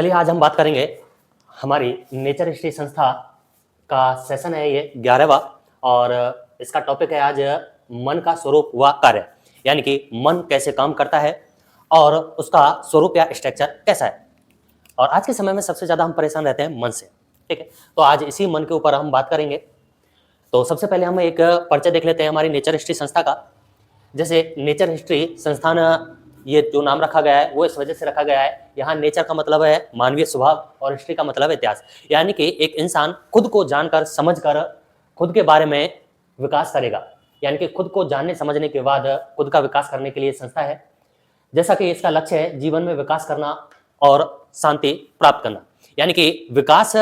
चलिए आज हम बात करेंगे हमारी नेचर हिस्ट्री संस्था का सेशन है ये 11वां और इसका टॉपिक है आज मन का स्वरूप व कार्य, यानी कि मन कैसे काम करता है और उसका स्वरूप या स्ट्रक्चर कैसा है। और आज के समय में सबसे ज्यादा हम परेशान रहते हैं मन से, ठीक है। तो आज इसी मन के ऊपर हम बात करेंगे। तो सबसे पहले हम एक परिचय देख लेते हैं हमारी नेचर हिस्ट्री संस्था का। जैसे नेचर हिस्ट्री संस्थान, ये जो नाम रखा गया है वो इस वजह से रखा गया है, यहाँ नेचर का मतलब है मानवीय स्वभाव और हिस्ट्री का मतलब है इतिहास, यानी कि एक इंसान खुद को जानकर समझकर खुद के बारे में विकास करेगा, यानी कि खुद को जानने समझने के बाद खुद का विकास करने के लिए संस्था है। जैसा कि इसका लक्ष्य है जीवन में विकास करना और शांति प्राप्त करना, यानी कि विकास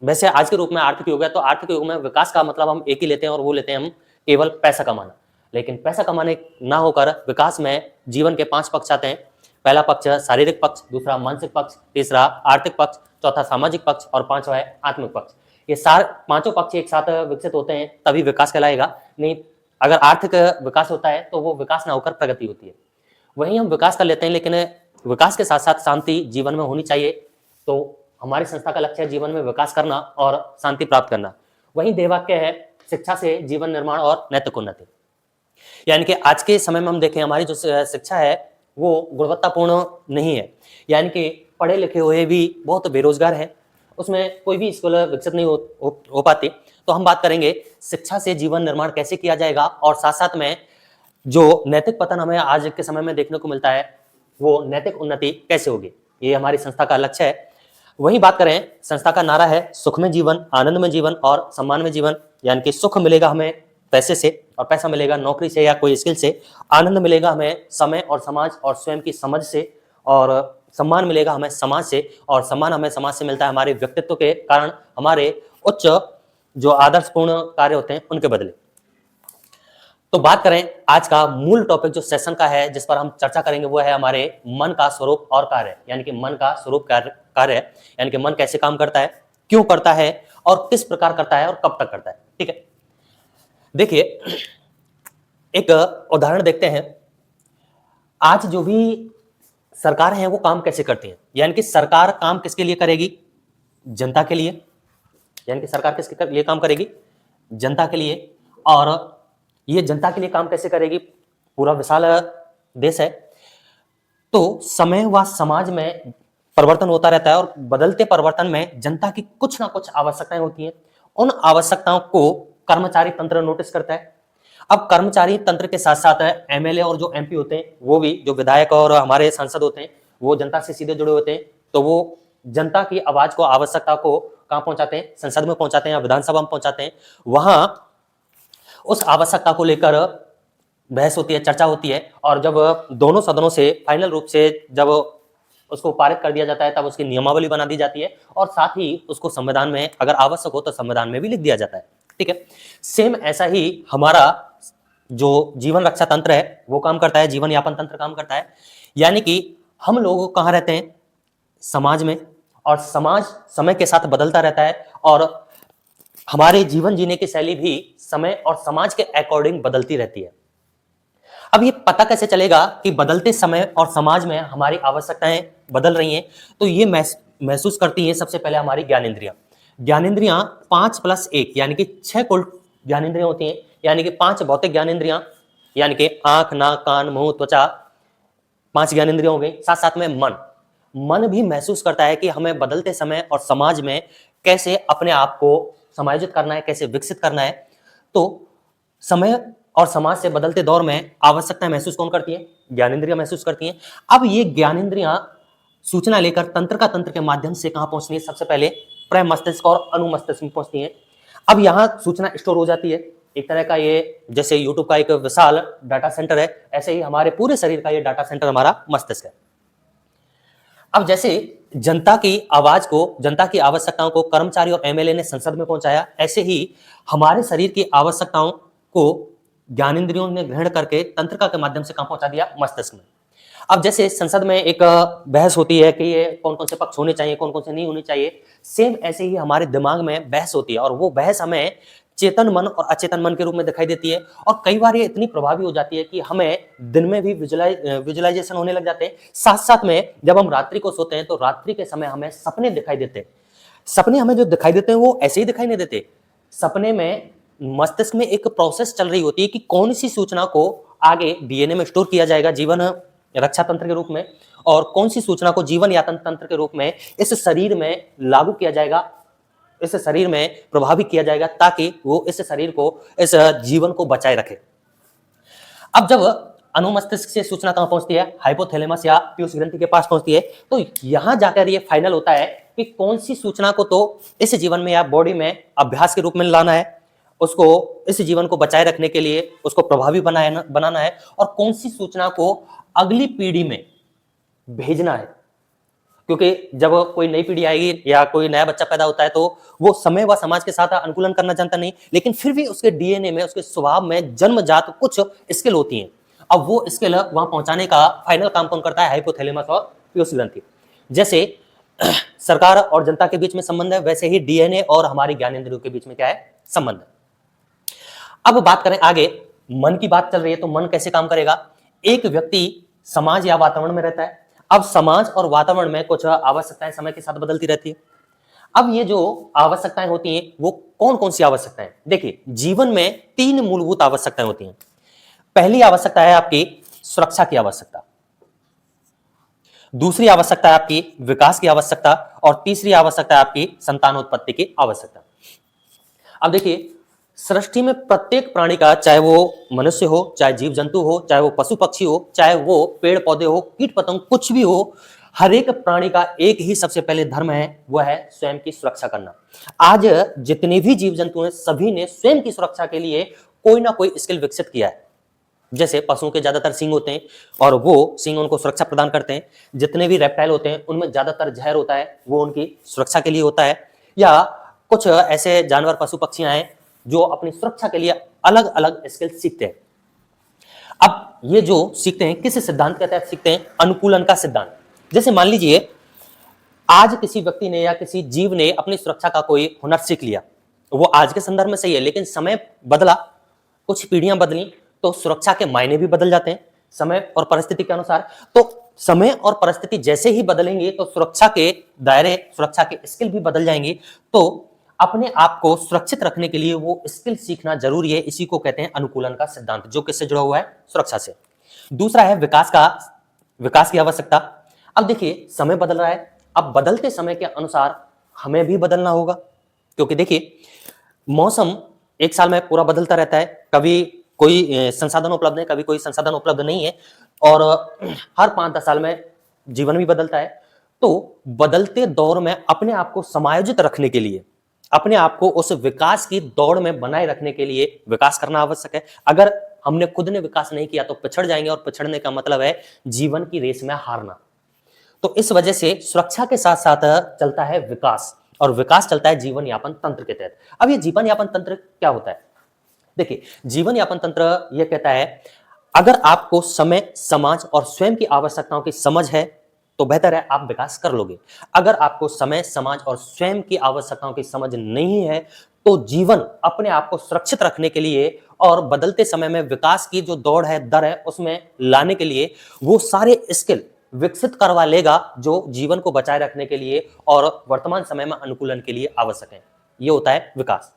वैसे आज के रूप में आर्थिक युग है, तो आर्थिक युग में विकास का मतलब हम एक ही लेते हैं और वो लेते हैं हम केवल पैसा कमाना। लेकिन पैसा कमाने ना होकर विकास में जीवन के 5 पक्ष आते हैं। पहला पक्ष शारीरिक पक्ष, दूसरा मानसिक पक्ष, तीसरा आर्थिक पक्ष, चौथा सामाजिक पक्ष और पांचवा है आत्मिक पक्ष। ये पांचों पक्ष एक साथ विकसित होते हैं तभी विकास कहलाएगा, नहीं अगर आर्थिक विकास होता है तो वो विकास ना होकर प्रगति होती है। वहीं हम विकास कर लेते हैं, लेकिन विकास के साथ साथ शांति जीवन में होनी चाहिए। तो हमारी संस्था का लक्ष्य है जीवन में विकास करना और शांति प्राप्त करना। वहीं देवाक्य है शिक्षा से जीवन निर्माण और नैतिक उन्नति, यानी कि आज के समय में हम देखें हमारी जो शिक्षा है वो गुणवत्तापूर्ण नहीं है, यानी कि पढ़े लिखे हुए भी बहुत बेरोजगार हैं, उसमें कोई भी स्कूल विकसित नहीं हो पाती। तो हम बात करेंगे शिक्षा से जीवन निर्माण कैसे किया जाएगा और साथ साथ में जो नैतिक पतन हमें आज के समय में देखने को मिलता है वो नैतिक उन्नति कैसे होगी, ये हमारी संस्था का लक्ष्य है। वही बात करें, संस्था का नारा है सुख में जीवन, आनंद में जीवन और सम्मान में जीवन, यानी कि सुख मिलेगा हमें पैसे से और पैसा मिलेगा नौकरी से या कोई स्किल से, आनंद मिलेगा हमें समय और समाज और स्वयं की समझ से, और सम्मान मिलेगा हमें समाज से, और सम्मान हमें समाज से मिलता है हमारे व्यक्तित्व के कारण, हमारे उच्च जो आदर्शपूर्ण कार्य होते हैं उनके बदले। तो बात करें आज का मूल टॉपिक जो सेशन का है जिस पर हम चर्चा करेंगे वो है हमारे मन का स्वरूप और कार्य, यानी कि मन का स्वरूप कार्य, यानी कि मन कैसे काम करता है, क्यों करता है और किस प्रकार करता है और कब तक करता है, ठीक है। देखिए एक उदाहरण देखते हैं। आज जो भी सरकार है वो काम कैसे करती है, यानी कि सरकार काम किसके लिए करेगी, जनता के लिए, यानी कि सरकार किसके लिए काम करेगी, जनता के लिए। और ये जनता के लिए काम कैसे करेगी, पूरा विशाल देश है, तो समय व समाज में परिवर्तन होता रहता है और बदलते परिवर्तन में जनता की कुछ ना कुछ आवश्यकताएं होती हैं। उन आवश्यकताओं को कर्मचारी तंत्र नोटिस करता है। अब कर्मचारी तंत्र के साथ साथ एमएलए और जो एमपी होते हैं वो भी, जो विधायक और हमारे सांसद होते हैं वो जनता से सीधे जुड़े होते हैं, तो वो जनता की आवाज को, आवश्यकता को कहां पहुंचाते हैं, संसद में पहुंचाते हैं या विधानसभा में पहुंचाते हैं। वहां उस आवश्यकता को लेकर बहस होती है, चर्चा होती है, और जब दोनों सदनों से फाइनल रूप से जब उसको पारित कर दिया जाता है तब उसकी नियमावली बना दी जाती है और साथ ही उसको संविधान में अगर आवश्यक हो तो संविधान में भी लिख दिया जाता है, ठीक है। सेम ऐसा ही हमारा जो जीवन रक्षा तंत्र है वो काम करता है, जीवन यापन तंत्र काम करता है, यानी कि हम लोग कहाँ रहते हैं, समाज में, और समाज समय के साथ बदलता रहता है और हमारे जीवन जीने की शैली भी समय और समाज के अकॉर्डिंग बदलती रहती है। अब ये पता कैसे चलेगा कि बदलते समय और समाज में हमारी आवश्यकताएं बदल रही हैं, तो ये महसूस करती हैं सबसे पहले हमारी ज्ञानेंद्रियां। ज्ञानेंद्रियां 5+1 यानी कि 6 कुल ज्ञानेंद्रियां होती हैं, यानी कि 5 भौतिक ज्ञानेंद्रियां, यानी कि आंख, नाक, कान, मुंह, त्वचा, 5 ज्ञानेंद्रियां हो गई। साथ साथ में मन भी महसूस करता है कि हमें बदलते समय और समाज में कैसे अपने आप को समायोजित करना है, कैसे विकसित करना है। तो समय और समाज से बदलते दौर में आवश्यकताएं महसूस कौन करती है, ज्ञानेंद्रियां महसूस करती हैं। अब ये ज्ञानेंद्रियां सूचना लेकर तंत्र के माध्यम से कहां पहुंचती है, सबसे पहले प्रमस्तिष्क और अनुमस्तिष्क में पहुंचती है। अब यहां सूचना स्टोर हो जाती है, एक तरह का ये जैसे यूट्यूब का एक विशाल डाटा सेंटर है, ऐसे ही हमारे पूरे शरीर का ये डाटा सेंटर हमारा मस्तिष्क है। अब जैसे जनता की आवाज को, जनता की आवश्यकताओं को कर्मचारी और एमएलए ने संसद में पहुंचाया, ऐसे ही हमारे शरीर की आवश्यकताओं को ज्ञानेंद्रियों ने ग्रहण करके तंत्रिका के माध्यम से कहां पहुंचा दिया, मस्तिष्क में। अब जैसे संसद में एक बहस होती है कि ये कौन कौन से पक्ष होने चाहिए, कौन कौन से नहीं होने चाहिए, सेम ऐसे ही हमारे दिमाग में बहस होती है और वो बहस हमें चेतन मन और अचेतन मन के रूप में दिखाई देती है। और कई बार ये इतनी प्रभावी हो जाती है कि हमें दिन में भी विजुअलाइजेशन होने लग जाते हैं, साथ साथ में जब हम रात्रि को सोते हैं तो रात्रि के समय हमें सपने दिखाई देते हैं। सपने हमें जो दिखाई देते हैं वो ऐसे ही दिखाई नहीं देते। सपने में मस्तिष्क में एक प्रोसेस चल रही होती है कि कौन सी सूचना को आगे डीएनए में स्टोर किया जाएगा जीवन रक्षा तंत्र के रूप में, और कौन सी सूचना को जीवन यातन तंत्र के रूप में इस शरीर में लागू किया जाएगा, इस शरीर में प्रभावित किया जाएगा, ताकि वो इस शरीर को, इस जीवन को बचाए रखे। अब जब अनुमस्तिष्क से सूचना कहां पहुंचती है, हाइपोथैलेमस या पीयूष ग्रंथि के पास पहुंचती है, तो यहां जाकर ये फाइनल होता है कि कौन सी सूचना को तो इस जीवन में या बॉडी में अभ्यास के रूप में लाना है, उसको इस जीवन को बचाए रखने के लिए उसको प्रभावी बनाना है, और कौन सी सूचना को अगली पीढ़ी में भेजना है। क्योंकि जब कोई नई पीढ़ी आएगी या कोई नया बच्चा पैदा होता है तो वो समय व समाज के साथ अनुकूलन करना जानता नहीं, लेकिन फिर भी उसके डीएनए में, उसके स्वभाव में जन्मजात कुछ स्किल होती हैं। अब वो स्किल वहां पहुंचाने का फाइनल काम कौन करता है, हाइपोथैलेमस और पीयूष ग्रंथि। जैसे सरकार और जनता के बीच में संबंध है, वैसे ही डीएनए और हमारी ज्ञानेंद्रियों के बीच में क्या है, संबंध है। अब बात करें आगे, मन की बात चल रही है तो मन कैसे काम करेगा। एक व्यक्ति समाज या वातावरण में रहता है। अब समाज और वातावरण में कुछ आवश्यकताएं समय के साथ बदलती रहती है। अब ये जो आवश्यकताएं होती हैं वो कौन कौन सी आवश्यकताएं, देखिए जीवन में 3 मूलभूत आवश्यकताएं होती हैं। पहली आवश्यकता है आपकी सुरक्षा की आवश्यकता, दूसरी आवश्यकता है आपकी विकास की आवश्यकता, और तीसरी आवश्यकता है आपकी संतानोत्पत्ति की आवश्यकता। अब देखिए सृष्टि में प्रत्येक प्राणी का, चाहे वो मनुष्य हो, चाहे जीव जंतु हो, चाहे वो पशु पक्षी हो, चाहे वो पेड़ पौधे हो, कीट पतंग, कुछ भी हो, हर एक प्राणी का एक ही सबसे पहले धर्म है, वह है स्वयं की सुरक्षा करना। आज जितने भी जीव जंतु हैं सभी ने स्वयं की सुरक्षा के लिए कोई ना कोई स्किल विकसित किया है। जैसे पशुओं के ज्यादातर सींग होते हैं और वो सींग उनको सुरक्षा प्रदान करते हैं। जितने भी रेप्टाइल होते हैं उनमें ज्यादातर जहर होता है, वो उनकी सुरक्षा के लिए होता है। या कुछ ऐसे जानवर पशु पक्षियां हैं जो अपनी सुरक्षा के लिए अलग अलग स्किल सीखते हैं। अब ये जो सीखते हैं किस सिद्धांत के तहत सीखते हैं, अनुकूलन का सिद्धांत। जैसे मान लीजिए आज किसी व्यक्ति ने या किसी जीव ने अपनी सुरक्षा का कोई हुनर सीख लिया, वो आज के संदर्भ में सही है, लेकिन समय बदला, कुछ पीढ़ियां बदली तो सुरक्षा के मायने भी बदल जाते हैं समय और परिस्थिति के अनुसार। तो समय और परिस्थिति जैसे ही बदलेंगे तो सुरक्षा के दायरे, सुरक्षा के स्किल भी बदल जाएंगे। तो अपने आप को सुरक्षित रखने के लिए वो स्किल सीखना जरूरी है। इसी को कहते हैं अनुकूलन का सिद्धांत, जो किससे जुड़ा हुआ है, सुरक्षा से। दूसरा है विकास की आवश्यकता। अब देखिए समय बदल रहा है, अब बदलते समय के अनुसार हमें भी बदलना होगा, क्योंकि देखिए मौसम एक साल में पूरा बदलता रहता है। कभी कोई संसाधन उपलब्ध है, कभी कोई संसाधन उपलब्ध नहीं है, और हर 5-10 साल में जीवन भी बदलता है। तो बदलते दौर में अपने आप को समायोजित रखने के लिए, अपने आप को उस विकास की दौड़ में बनाए रखने के लिए विकास करना आवश्यक है। अगर हमने खुद ने विकास नहीं किया तो पिछड़ जाएंगे, और पिछड़ने का मतलब है जीवन की रेस में हारना। तो इस वजह से सुरक्षा के साथ साथ चलता है विकास, और विकास चलता है जीवन यापन तंत्र के तहत। अब ये जीवन यापन तंत्र क्या होता है, देखिए जीवन यापन तंत्र यह कहता है अगर आपको समय, समाज और स्वयं की आवश्यकताओं की समझ है तो बेहतर है आप विकास कर लोगे। अगर आपको समय, समाज और स्वयं की आवश्यकताओं की समझ नहीं है तो जीवन अपने आप को सुरक्षित रखने के लिए और बदलते समय में विकास की जो दौड़ है, दर है, उसमें लाने के लिए वो सारे स्किल विकसित करवा लेगा जो जीवन को बचाए रखने के लिए और वर्तमान समय में अनुकूलन के लिए आवश्यक है। ये होता है विकास।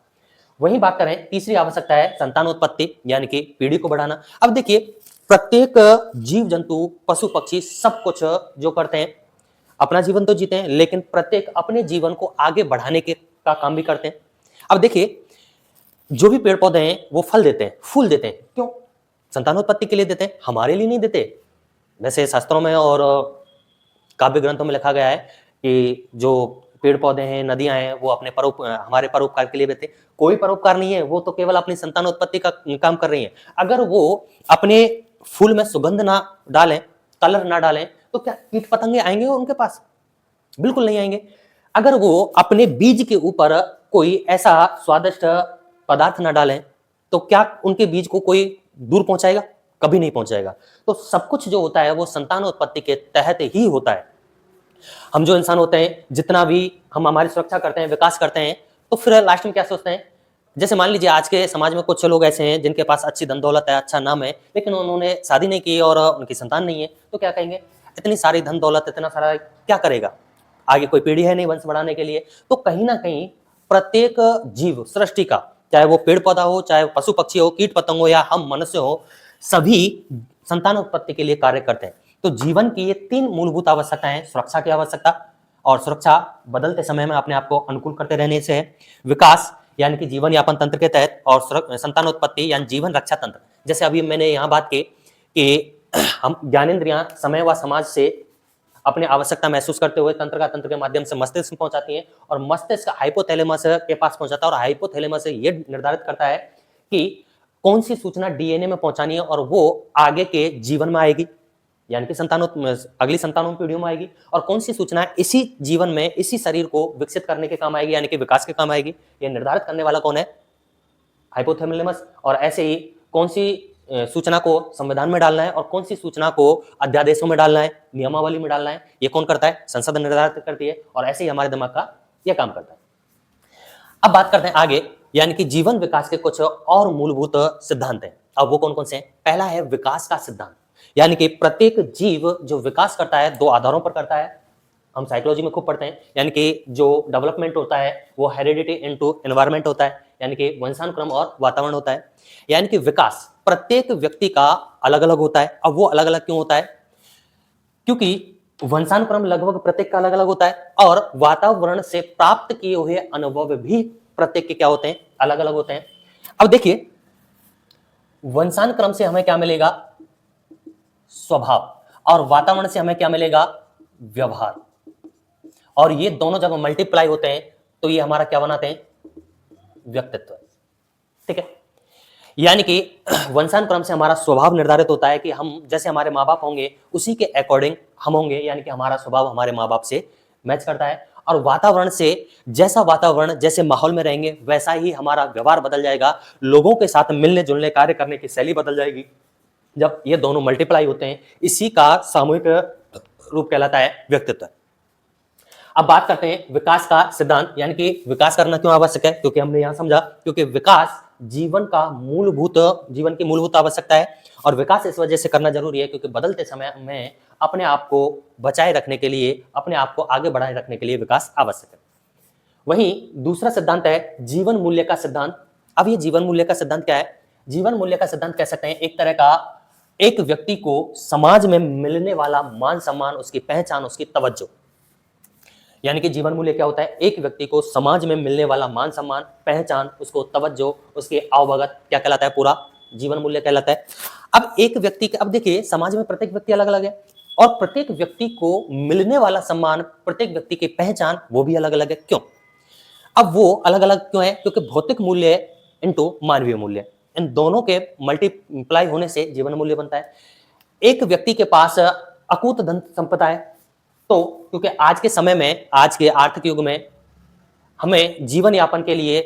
वहीं बात करें, तीसरी आवश्यकता है संतानोत्पत्ति, यानी कि पीढ़ी को बढ़ाना। अब देखिए प्रत्येक जीव जंतु, पशु पक्षी सब कुछ जो करते हैं, अपना जीवन तो जीते हैं, लेकिन प्रत्येक अपने जीवन को आगे बढ़ाने के का काम भी करते हैं। अब देखिए जो भी पेड़ पौधे हैं वो फल देते हैं, फूल देते हैं, क्यों? संतानोत्पत्ति के लिए देते हैं, हमारे लिए नहीं देते। वैसे शास्त्रों में और काव्य ग्रंथों में लिखा गया है कि जो पेड़ पौधे हैं, नदियां हैं, वो अपने हमारे परोपकार के लिए देते। कोई परोपकार नहीं है, वो तो केवल अपनी संतानोत्पत्ति का काम कर रही है। अगर वो अपने फूल में सुगंध ना डालें, कलर ना डालें, तो क्या कीट पतंगे आएंगे उनके पास? बिल्कुल नहीं आएंगे। अगर वो अपने बीज के ऊपर कोई ऐसा स्वादिष्ट पदार्थ ना डालें तो क्या उनके बीज को कोई दूर पहुंचाएगा? कभी नहीं पहुंचाएगा। तो सब कुछ जो होता है वो संतानोत्पत्ति के तहत ही होता है। हम जो इंसान होते हैं, जितना भी हम हमारी सुरक्षा करते हैं, विकास करते हैं, तो फिर लास्ट में क्या सोचते हैं, जैसे मान लीजिए आज के समाज में कुछ लोग ऐसे हैं जिनके पास अच्छी धन दौलत है, अच्छा नाम है, लेकिन उन्होंने शादी नहीं की और उनकी संतान नहीं है, तो क्या कहेंगे, इतनी सारी धन दौलत, इतना सारा क्या करेगा, आगे कोई पीढ़ी है नहीं वंश बढ़ाने के लिए। तो कहीं ना कहीं प्रत्येक जीव सृष्टि का, चाहे वो पेड़ पौधा हो, चाहे पशु पक्षी हो, कीट पतंग हो, या हम मनुष्य हो, सभी संतान उत्पत्ति के लिए कार्य करते हैं। तो जीवन की ये 3 मूलभूत आवश्यकताएं, सुरक्षा की आवश्यकता, और सुरक्षा बदलते समय में अपने आप को अनुकूल करते रहने से है, विकास यानी कि जीवन यापन तंत्र के तहत, और संतानोत्पत्ति यानी जीवन रक्षा तंत्र। जैसे अभी मैंने यहाँ बात की कि हम ज्ञानेंद्रियां समय व समाज से अपने आवश्यकता महसूस करते हुए तंत्र का तंत्र के माध्यम से मस्तिष्क में पहुंचाती है, और मस्तिष्क हाइपोथैलेमस के पास पहुंचाता है, और हाइपोथैलेमस ये निर्धारित करता है कि कौन सी सूचना डीएनए में पहुंचानी है, और वो आगे के जीवन में आएगी, यानी कि अगली संतानों पीढ़ियों में आएगी, और कौन सी सूचना इसी जीवन में, इसी शरीर को विकसित करने के काम आएगी, यानी कि विकास के काम आएगी। ये निर्धारित करने वाला कौन है, हाइपोथैलेमस। और ऐसे ही कौन सी सूचना को संविधान में डालना है और कौन सी सूचना को अध्यादेशों में डालना है, नियमावली में डालना है, ये कौन करता है, संसद निर्धारित करती है, और ऐसे ही हमारे दिमाग का यह काम करता है। अब बात करते हैं आगे, यानी कि जीवन विकास के कुछ और मूलभूत सिद्धांत हैं। अब वो कौन कौन से हैं? पहला है विकास का सिद्धांत, यानी कि प्रत्येक जीव जो विकास करता है 2 आधारों पर करता है। हम साइकोलॉजी में खूब पढ़ते हैं, यानी कि जो डेवलपमेंट होता है वो हेरिडिटी इनटू एनवायरनमेंट होता है, यानी कि वंशानुक्रम और वातावरण होता है। यानी कि विकास प्रत्येक व्यक्ति का अलग अलग होता है। अब वो अलग अलग क्यों होता है? क्योंकि वंशानुक्रम लगभग प्रत्येक का अलग अलग होता है, और वातावरण से प्राप्त किए हुए अनुभव भी प्रत्येक के क्या होते हैं, अलग अलग होते हैं। अब देखिए, वंशानुक्रम से हमें क्या मिलेगा, स्वभाव, और वातावरण से हमें क्या मिलेगा, व्यवहार। और ये दोनों जब मल्टीप्लाई होते हैं तो ये हमारा क्या बनाते हैं, व्यक्तित्व। ठीक है, यानी कि वंशानुक्रम से हमारा स्वभाव निर्धारित होता है कि हम जैसे हमारे माँ बाप होंगे उसी के अकॉर्डिंग हम होंगे, यानी कि हमारा स्वभाव हमारे माँ बाप से मैच करता है। और वातावरण से, जैसा वातावरण, जैसे माहौल में रहेंगे वैसा ही हमारा व्यवहार बदल जाएगा, लोगों के साथ मिलने जुलने, कार्य करने की शैली बदल जाएगी। जब ये दोनों मल्टीप्लाई होते हैं, इसी का सामूहिक रूप कहलाता है व्यक्तित्व। अब बात करते हैं विकास का सिद्धांत, यानी कि विकास करना क्यों आवश्यक है, क्योंकि हमने यहां समझा क्योंकि विकास जीवन की मूलभूत आवश्यकता है, और विकास इस वजह से करना जरूरी है क्योंकि बदलते समय में अपने आप को बचाए रखने के लिए, अपने आप को आगे बढ़ाए रखने के लिए विकास आवश्यक है। वहीं दूसरा सिद्धांत है जीवन मूल्य का सिद्धांत। अब ये जीवन मूल्य का सिद्धांत क्या है? जीवन मूल्य का सिद्धांत कह सकते हैं एक तरह का, एक व्यक्ति को समाज में मिलने वाला मान सम्मान, उसकी पहचान, उसकी तवज्जो। यानी कि जीवन मूल्य क्या होता है? एक व्यक्ति को समाज में मिलने वाला मान सम्मान, पहचान, उसको तवज्जो, उसके आवभगत, क्या कहलाता है? पूरा जीवन मूल्य कहलाता है। अब एक व्यक्ति के, अब देखिए समाज में प्रत्येक व्यक्ति अलग अलग है, और प्रत्येक व्यक्ति को मिलने वाला सम्मान, प्रत्येक व्यक्ति की पहचान वो भी अलग अलग है। क्यों? अब वो अलग अलग क्यों है? क्योंकि भौतिक मूल्य इंटू मानवीय मूल्य, इन दोनों के मल्टीप्लाई होने से जीवन मूल्य बनता है। एक व्यक्ति के पास अकूत धन संपदा है, तो क्योंकि आज के समय में, आज के आर्थिक युग में हमें जीवन यापन के लिए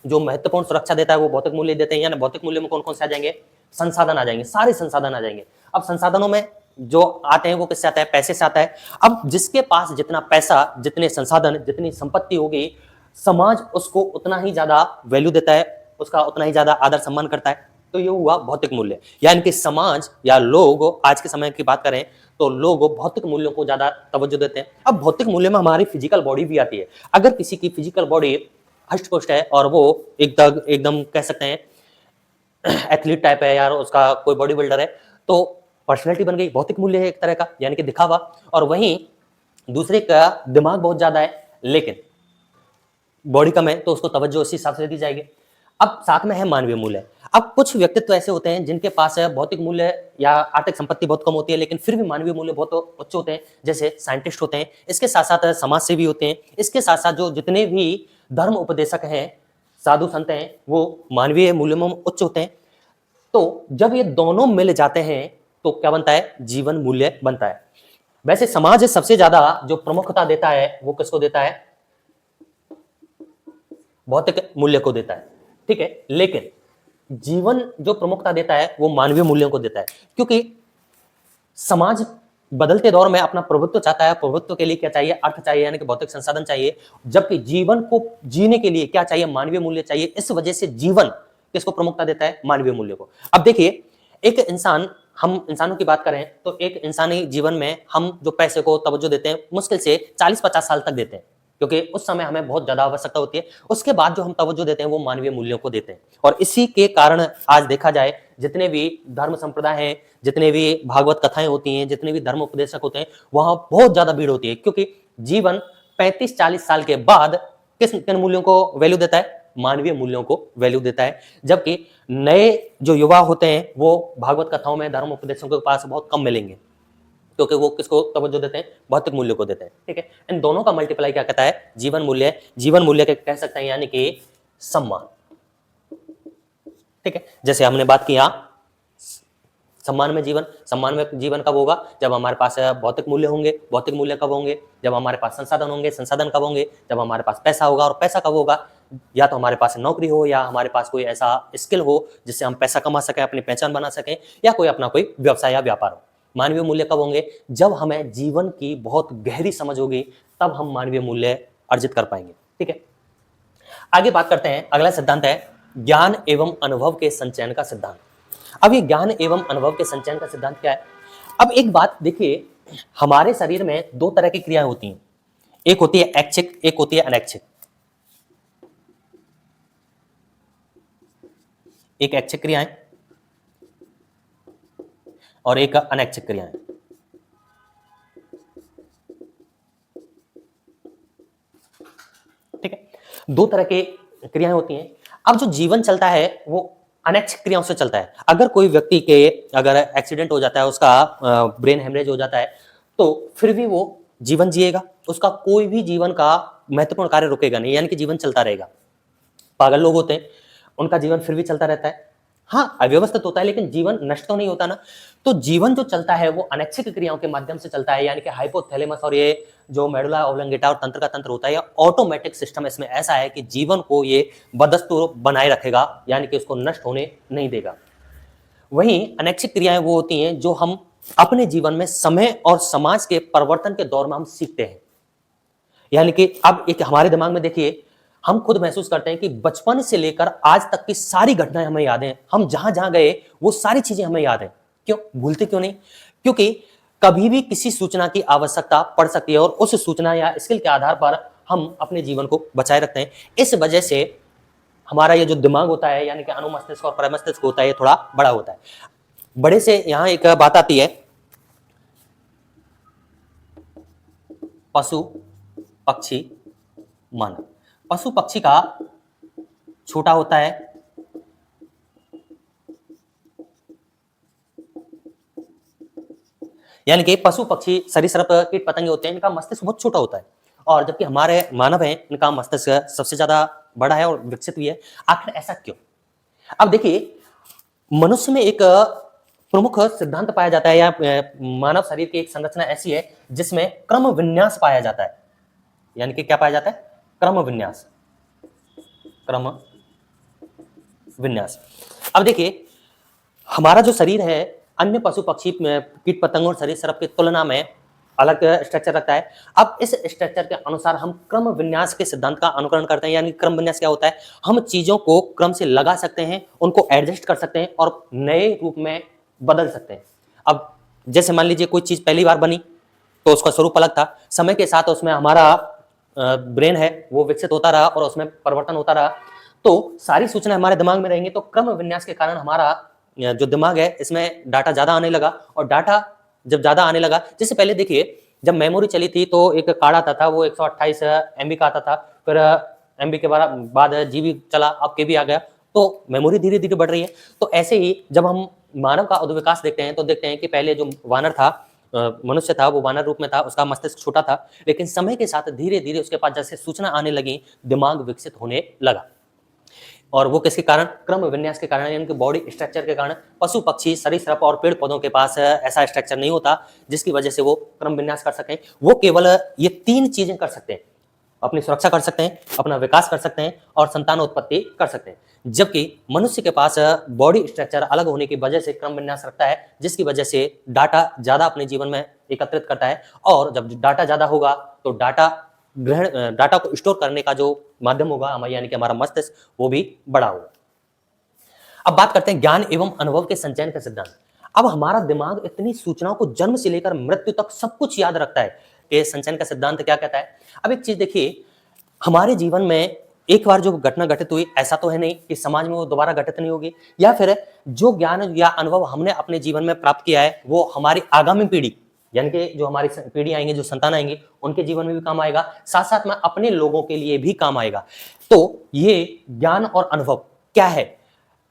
जो महत्वपूर्ण सुरक्षा देता है वो भौतिक मूल्य देते हैं। यानी भौतिक मूल्य में कौन कौन से आ जाएंगे? संसाधन आ जाएंगे, सारे संसाधन आ जाएंगे। अब संसाधनों में जो आते हैं वो किससे आता है? पैसे से आता है। अब जिसके पास जितना पैसा, जितने संसाधन, जितनी संपत्ति होगी, समाज उसको उतना ही ज्यादा वैल्यू देता है, उसका उतना ही ज्यादा आदर सम्मान करता है। तो ये हुआ भौतिक मूल्य। यानी कि समाज या लोग, आज के समय की बात करें तो लोग भौतिक मूल्यों को ज्यादा तवज्जो देते हैं। अब भौतिक मूल्य में हमारी फिजिकल बॉडी भी आती है। अगर किसी की फिजिकल बॉडी हष्ट पुष्ट है और वो एकदम कह सकते हैं एथलीट टाइप है यार, उसका कोई बॉडी बिल्डर है, तो पर्सनैलिटी बन गई, भौतिक मूल्य है एक तरह का, यानी कि दिखावा। और वहीं दूसरे का दिमाग बहुत ज्यादा है लेकिन बॉडी कम है, तो उसको तवज्जो उसी हिसाब से दी जाएगी। अब साथ में है मानवीय मूल्य। अब कुछ व्यक्तित्व ऐसे होते हैं जिनके पास भौतिक मूल्य या आर्थिक संपत्ति बहुत कम होती है, लेकिन फिर भी मानवीय मूल्य बहुत उच्च होते हैं। जैसे साइंटिस्ट होते हैं, इसके साथ साथ समाज सेवी होते हैं, इसके साथ साथ जो जितने भी धर्म उपदेशक हैं, साधु संत हैं, वो मानवीय मूल्यों में उच्च होते हैं। तो जब ये दोनों मिल जाते हैं तो क्या बनता है? जीवन मूल्य बनता है। वैसे समाज सबसे ज्यादा जो प्रमुखता देता है वो किसको देता है? भौतिक मूल्य को देता है, ठीक है। लेकिन जीवन जो प्रमुखता देता है वो मानवीय मूल्यों को देता है, क्योंकि समाज बदलते दौर में अपना प्रभुत्व चाहता है। प्रभुत्व के लिए क्या चाहिए? अर्थ चाहिए, यानी कि भौतिक संसाधन चाहिए। जबकि जीवन को जीने के लिए क्या चाहिए? मानवीय मूल्य चाहिए। इस वजह से जीवन किसको प्रमुखता देता है? मानवीय मूल्य को। अब देखिए, एक इंसान, हम इंसानों की बात करें तो एक इंसानी जीवन में हम जो पैसे को तवज्जो देते हैं मुश्किल से 40-50 साल तक देते हैं, क्योंकि उस समय हमें बहुत ज्यादा आवश्यकता होती है। उसके बाद जो हम तवज्जो देते हैं वो मानवीय मूल्यों को देते हैं। और इसी के कारण आज देखा जाए, जितने भी धर्म संप्रदाय हैं, जितने भी भागवत कथाएं होती हैं, जितने भी धर्म उपदेशक होते हैं, वहां बहुत ज्यादा भीड़ होती है, क्योंकि जीवन 35-40 साल के बाद किन मूल्यों को वैल्यू देता है? मानवीय मूल्यों को वैल्यू देता है। जबकि नए जो युवा होते हैं वो भागवत कथाओं में, धर्म उपदेशों के पास बहुत कम मिलेंगे, क्योंकि वो किसको तवज्जो देते हैं? भौतिक मूल्य को देते हैं। ठीक है, इन दोनों का मल्टीप्लाई क्या कहता है? जीवन मूल्य। जीवन मूल्य के कह सकते हैं यानी कि सम्मान। ठीक है, जैसे हमने बात किया सम्मान में जीवन। सम्मान में जीवन कब होगा? जब हमारे पास भौतिक मूल्य होंगे। भौतिक मूल्य कब होंगे? जब हमारे पास संसाधन होंगे। संसाधन कब होंगे? जब हमारे पास पैसा होगा। और पैसा कब होगा? या तो हमारे पास नौकरी हो, या हमारे पास कोई ऐसा स्किल हो जिससे हम पैसा कमा सकें, अपनी पहचान बना सकें, या कोई अपना कोई व्यवसाय या व्यापार हो। मानवीय मूल्य कब होंगे? जब हमें जीवन की बहुत गहरी समझ होगी, तब हम मानवीय मूल्य अर्जित कर पाएंगे। ठीक है, आगे बात करते हैं। अगला सिद्धांत है ज्ञान एवं अनुभव के संचयन का सिद्धांत। अब ये ज्ञान एवं अनुभव के संचयन का सिद्धांत क्या है? अब एक बात देखिए, हमारे शरीर में दो तरह की क्रियाएं होती हैं। एक होती है ऐच्छिक, एक होती है अनैच्छिक। एक ऐच्छिक क्रियाएं और एक अनैच्छिक क्रियाएं। ठीक है, दो तरह की क्रियाएं होती हैं। अब जो जीवन चलता है वो अनैच्छिक क्रियाओं से चलता है। अगर कोई व्यक्ति के अगर एक्सीडेंट हो जाता है, उसका ब्रेन हेमरेज हो जाता है, तो फिर भी वो जीवन जिएगा। उसका कोई भी जीवन का महत्वपूर्ण कार्य रुकेगा नहीं, यानी कि जीवन चलता रहेगा। पागल लोग होते हैं, उनका जीवन फिर भी चलता रहता है। हाँ, अव्यवस्थित होता है, लेकिन जीवन नष्ट तो नहीं होता ना। तो जीवन जो चलता है वो अनैच्छिक क्रियाओं के माध्यम से चलता है, यानी कि हाइपोथैलेमस और ये जो मेडुला ऑब्लोंगेटा और तंत्र का तंत्र होता है, ये ऑटोमेटिक सिस्टम इसमें ऐसा है कि जीवन को ये बदस्तूर बनाए रखेगा, यानी कि उसको नष्ट होने नहीं देगा। वहीं अनैच्छिक क्रियाएं वो होती हैं जो हम अपने जीवन में समय और समाज के परिवर्तन के दौर में हम सीखते हैं। यानी कि अब एक हमारे दिमाग में देखिए, हम खुद महसूस करते हैं कि बचपन से लेकर आज तक की सारी घटनाएं हमें याद हैं। हम जहां जहां गए वो सारी चीजें हमें याद हैं। क्यों भूलते क्यों नहीं? क्योंकि कभी भी किसी सूचना की आवश्यकता पड़ सकती है और उस सूचना या स्किल के आधार पर हम अपने जीवन को बचाए रखते हैं। इस वजह से हमारा ये जो दिमाग होता है, यानी कि अनुमस्तिष्क और परमस्तिष्क होता है, ये थोड़ा बड़ा होता है। बड़े से यहां एक बात आती है, पशु पक्षी मानव। पशु पक्षी का छोटा होता है, यानी कि पशु पक्षी सरीसृप कीट पतंगे होते हैं, इनका मस्तिष्क बहुत छोटा होता है। और जबकि हमारे मानव हैं, इनका मस्तिष्क सबसे ज्यादा बड़ा है और विकसित भी है। आखिर ऐसा क्यों? अब देखिए, मनुष्य में एक प्रमुख सिद्धांत पाया जाता है, या मानव शरीर की एक संरचना ऐसी है जिसमें क्रम विन्यास पाया जाता है। यानी कि क्या पाया जाता है? क्रम विन्यास। क्रम विन्यास। अब देखिए, हमारा जो शरीर है अन्य पशु पक्षी कीट पतंगों और सरीसृप की तुलना में अलग स्ट्रक्चर रखता है। अब इस स्ट्रक्चर के अनुसार हम क्रम विन्यास के सिद्धांत का अनुकरण करते हैं। यानी क्रम विन्यास क्या होता है? हम चीजों को क्रम से लगा सकते हैं, उनको एडजस्ट कर सकते हैं और नए रूप में बदल सकते हैं। अब जैसे मान लीजिए कोई चीज पहली बार बनी तो उसका स्वरूप अलग था, समय के साथ उसमें हमारा ब्रेन है वो विकसित होता रहा और उसमें परिवर्तन होता रहा, तो सारी सूचना हमारे दिमाग में रहेंगी। तो क्रम विन्यास के कारण हमारा जो दिमाग है इसमें डाटा ज्यादा आने लगा। और डाटा जब ज्यादा आने लगा, जैसे पहले देखिए जब मेमोरी चली थी तो एक कार्ड आता था, वो 128 MB का आता था, फिर MB के बाद GB चला, अब KB आ गया, तो मेमोरी धीरे धीरे बढ़ रही है। तो ऐसे ही जब हम मानव का उद्विकास देखते हैं तो देखते हैं कि पहले जो वानर था, मनुष्य था, वो वानर रूप में था, उसका मस्तिष्क छोटा था, लेकिन समय के साथ धीरे धीरे उसके पास जैसे सूचना आने लगी, दिमाग विकसित होने लगा। और वो किसके कारण? क्रम विन्यास के कारण, यानी कि बॉडी स्ट्रक्चर के कारण। पशु पक्षी सरीसृप और पेड़ पौधों के पास ऐसा स्ट्रक्चर नहीं होता जिसकी वजह से वो क्रम विन्यास कर सकें। वो केवल ये तीन चीजें कर सकते हैं, अपनी सुरक्षा कर सकते हैं, अपना विकास कर सकते हैं और संतानोत्पत्ति कर सकते हैं। जबकि मनुष्य के पास बॉडी स्ट्रक्चर अलग होने की वजह से क्रम विन्यास रखता है, जिसकी वजह से डाटा ज्यादा अपने जीवन में एकत्रित करता है, और जब डाटा ज्यादा होगा तो डाटा को स्टोर करने का जो माध्यम होगा हमारा, यानी कि हमारा मस्तिष्क, वो भी बड़ा होगा। अब बात करते हैं ज्ञान एवं अनुभव के संचयन का सिद्धांत। अब हमारा दिमाग इतनी सूचनाओं को जन्म से लेकर मृत्यु तक सब कुछ याद रखता है कि संचयन का सिद्धांत क्या कहता है। अब एक चीज देखिए, हमारे जीवन में एक बार जो घटना घटित हुई, ऐसा तो है नहीं कि समाज में वो दोबारा घटित नहीं होगी, या फिर जो ज्ञान या अनुभव हमने अपने जीवन में प्राप्त किया है वो हमारी आगामी पीढ़ी, यानी कि जो हमारी पीढ़ी आएंगे, जो संतान आएंगे, उनके जीवन में भी काम आएगा, साथ साथ में अपने लोगों के लिए भी काम आएगा। तो ये ज्ञान और अनुभव क्या है?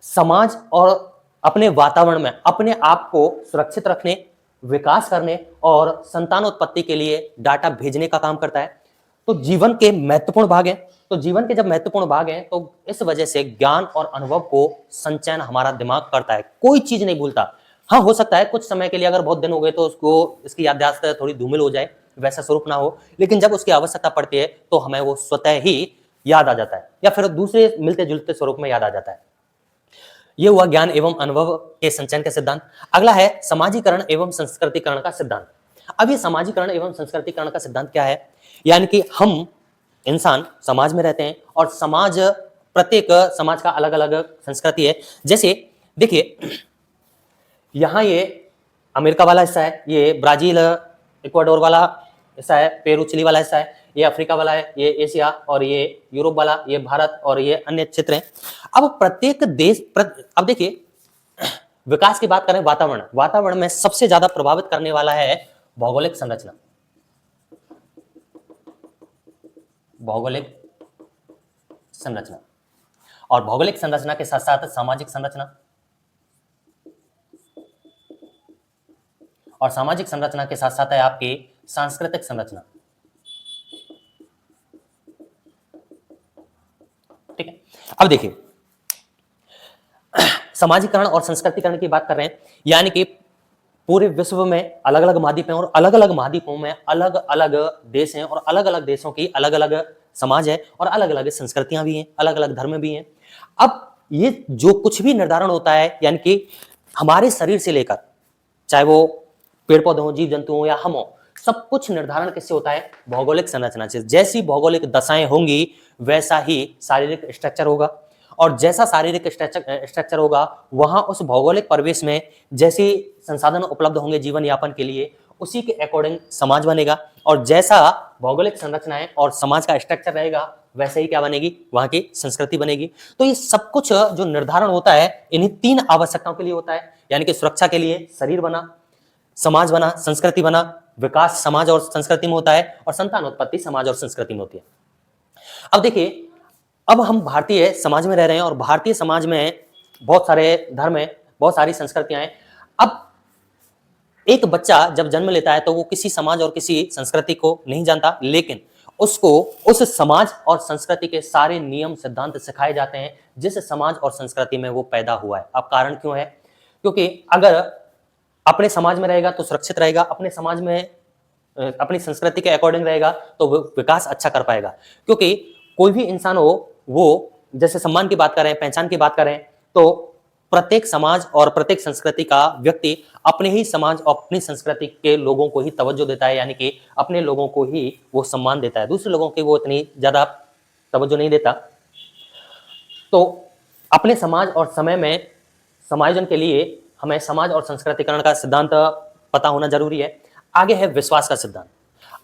समाज और अपने वातावरण में अपने आप को सुरक्षित रखने, विकास करने और संतानोत्पत्ति के लिए डाटा भेजने का काम करता है। तो जीवन के महत्वपूर्ण भाग हैं। तो जीवन के जब महत्वपूर्ण भाग हैं तो इस वजह से ज्ञान और अनुभव को संचयन हमारा दिमाग करता है, कोई चीज नहीं भूलता। हाँ, हो सकता है कुछ समय के लिए, अगर बहुत दिन हो गए तो उसको इसकी याददाश्त थोड़ी धूमिल हो जाए, वैसा स्वरूप ना हो, लेकिन जब उसकी आवश्यकता पड़ती है तो हमें वो स्वतः ही याद आ जाता है, या फिर दूसरे मिलते जुलते स्वरूप में याद आ जाता है। यह हुआ ज्ञान एवं अनुभव के संचयन का सिद्धांत। अगला है समाजीकरण एवं संस्कृतिकरण का सिद्धांत। अब ये समाजीकरण एवं संस्कृतिकरण का सिद्धांत क्या है? यानी कि हम इंसान समाज में रहते हैं और प्रत्येक समाज का अलग अलग संस्कृति है। जैसे देखिए, यहाँ ये अमेरिका वाला हिस्सा है, ये ब्राजील इक्वाडोर वाला हिस्सा है, पेरू चिली वाला हिस्सा है, ये अफ्रीका वाला है, ये एशिया, और ये यूरोप वाला, ये भारत, और ये अन्य क्षेत्र हैं। अब प्रत्येक देश अब देखिए, विकास की बात करें, वातावरण में सबसे ज्यादा प्रभावित करने वाला है भौगोलिक संरचना। भौगोलिक संरचना, और भौगोलिक संरचना के साथ साथ सामाजिक संरचना, और सामाजिक संरचना के साथ साथ है आपकी सांस्कृतिक संरचना। ठीक है, अब देखिए, समाजीकरण और संस्कृतिकरण की बात कर रहे हैं, यानी कि पूरे विश्व में अलग अलग महाद्वीप हैं और अलग अलग महाद्वीपों में अलग अलग देश हैं और अलग अलग देशों की अलग अलग समाज है और अलग अलग संस्कृतियां भी हैं, अलग अलग धर्म भी हैं। अब ये जो कुछ भी निर्धारण होता है, यानी कि हमारे शरीर से लेकर, चाहे वो पेड़ पौधे हो, जीव जंतु हो या हम हो, सब कुछ निर्धारण किससे होता है? भौगोलिक संरचना से। जैसी भौगोलिक दशाएं होंगी वैसा ही शारीरिक स्ट्रक्चर होगा, और जैसा शारीरिक स्ट्रक्चर होगा वहां उस भौगोलिक परिवेश में जैसे संसाधन उपलब्ध होंगे जीवन यापन के लिए, उसी के अकॉर्डिंग समाज बनेगा, और जैसा भौगोलिक संरचनाएं और समाज का स्ट्रक्चर रहेगा वैसे ही क्या बनेगी? वहां की संस्कृति बनेगी। तो ये सब कुछ जो निर्धारण होता है इन्हीं तीन आवश्यकताओं के लिए होता है, यानी कि सुरक्षा के लिए शरीर बना, समाज बना, संस्कृति बना, विकास समाज और संस्कृति में होता है, और संतानोत्पत्ति समाज और संस्कृति में होती है। अब देखिए, अब हम भारतीय समाज में रह रहे हैं और भारतीय समाज में बहुत सारे धर्म हैं, बहुत सारी संस्कृतियां हैं। अब एक बच्चा जब जन्म लेता है तो वो किसी समाज और किसी संस्कृति को नहीं जानता, लेकिन उसको उस समाज और संस्कृति के सारे नियम सिद्धांत सिखाए जाते हैं जिस समाज और संस्कृति में वो पैदा हुआ है। अब कारण क्यों है? क्योंकि अगर अपने समाज में रहेगा तो सुरक्षित रहेगा, अपने समाज में अपनी संस्कृति के अकॉर्डिंग रहेगा तो वो विकास अच्छा कर पाएगा। क्योंकि कोई भी इंसान हो, वो जैसे सम्मान की बात करें, पहचान की बात करें, तो प्रत्येक समाज और प्रत्येक संस्कृति का व्यक्ति अपने ही समाज और अपनी संस्कृति के लोगों को ही तवज्जो देता है, यानी कि अपने लोगों को ही वो सम्मान देता है, दूसरे लोगों की वो इतनी ज्यादा तवज्जो नहीं देता। तो अपने समाज और समय में समायोजन के लिए हमें समाज और संस्कृतिकरण का सिद्धांत पता होना जरूरी है। आगे है विश्वास का सिद्धांत।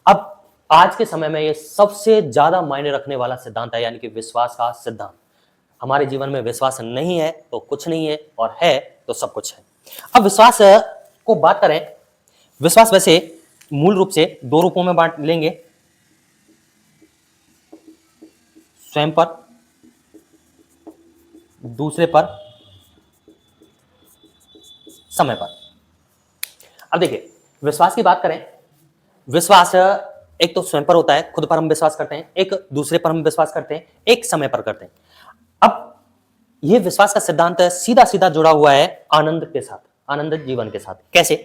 अब आज के समय में ये सबसे ज्यादा मायने रखने वाला सिद्धांत है, यानी कि विश्वास का सिद्धांत। हमारे जीवन में विश्वास नहीं है तो कुछ नहीं है, और है तो सब कुछ है। अब विश्वास को बात करें, विश्वास वैसे मूल रूप से दो रूपों में बांट लेंगे, स्वयं पर, दूसरे पर, समय पर। अब देखिए, विश्वास की बात करें, विश्वास एक तो स्वयं पर होता है, खुद पर हम विश्वास करते हैं, एक दूसरे पर हम विश्वास करते हैं, एक समय पर करते हैं। अब यह विश्वास का सिद्धांत सीधा सीधा जुड़ा हुआ है आनंद के साथ, आनंद जीवन के साथ। कैसे?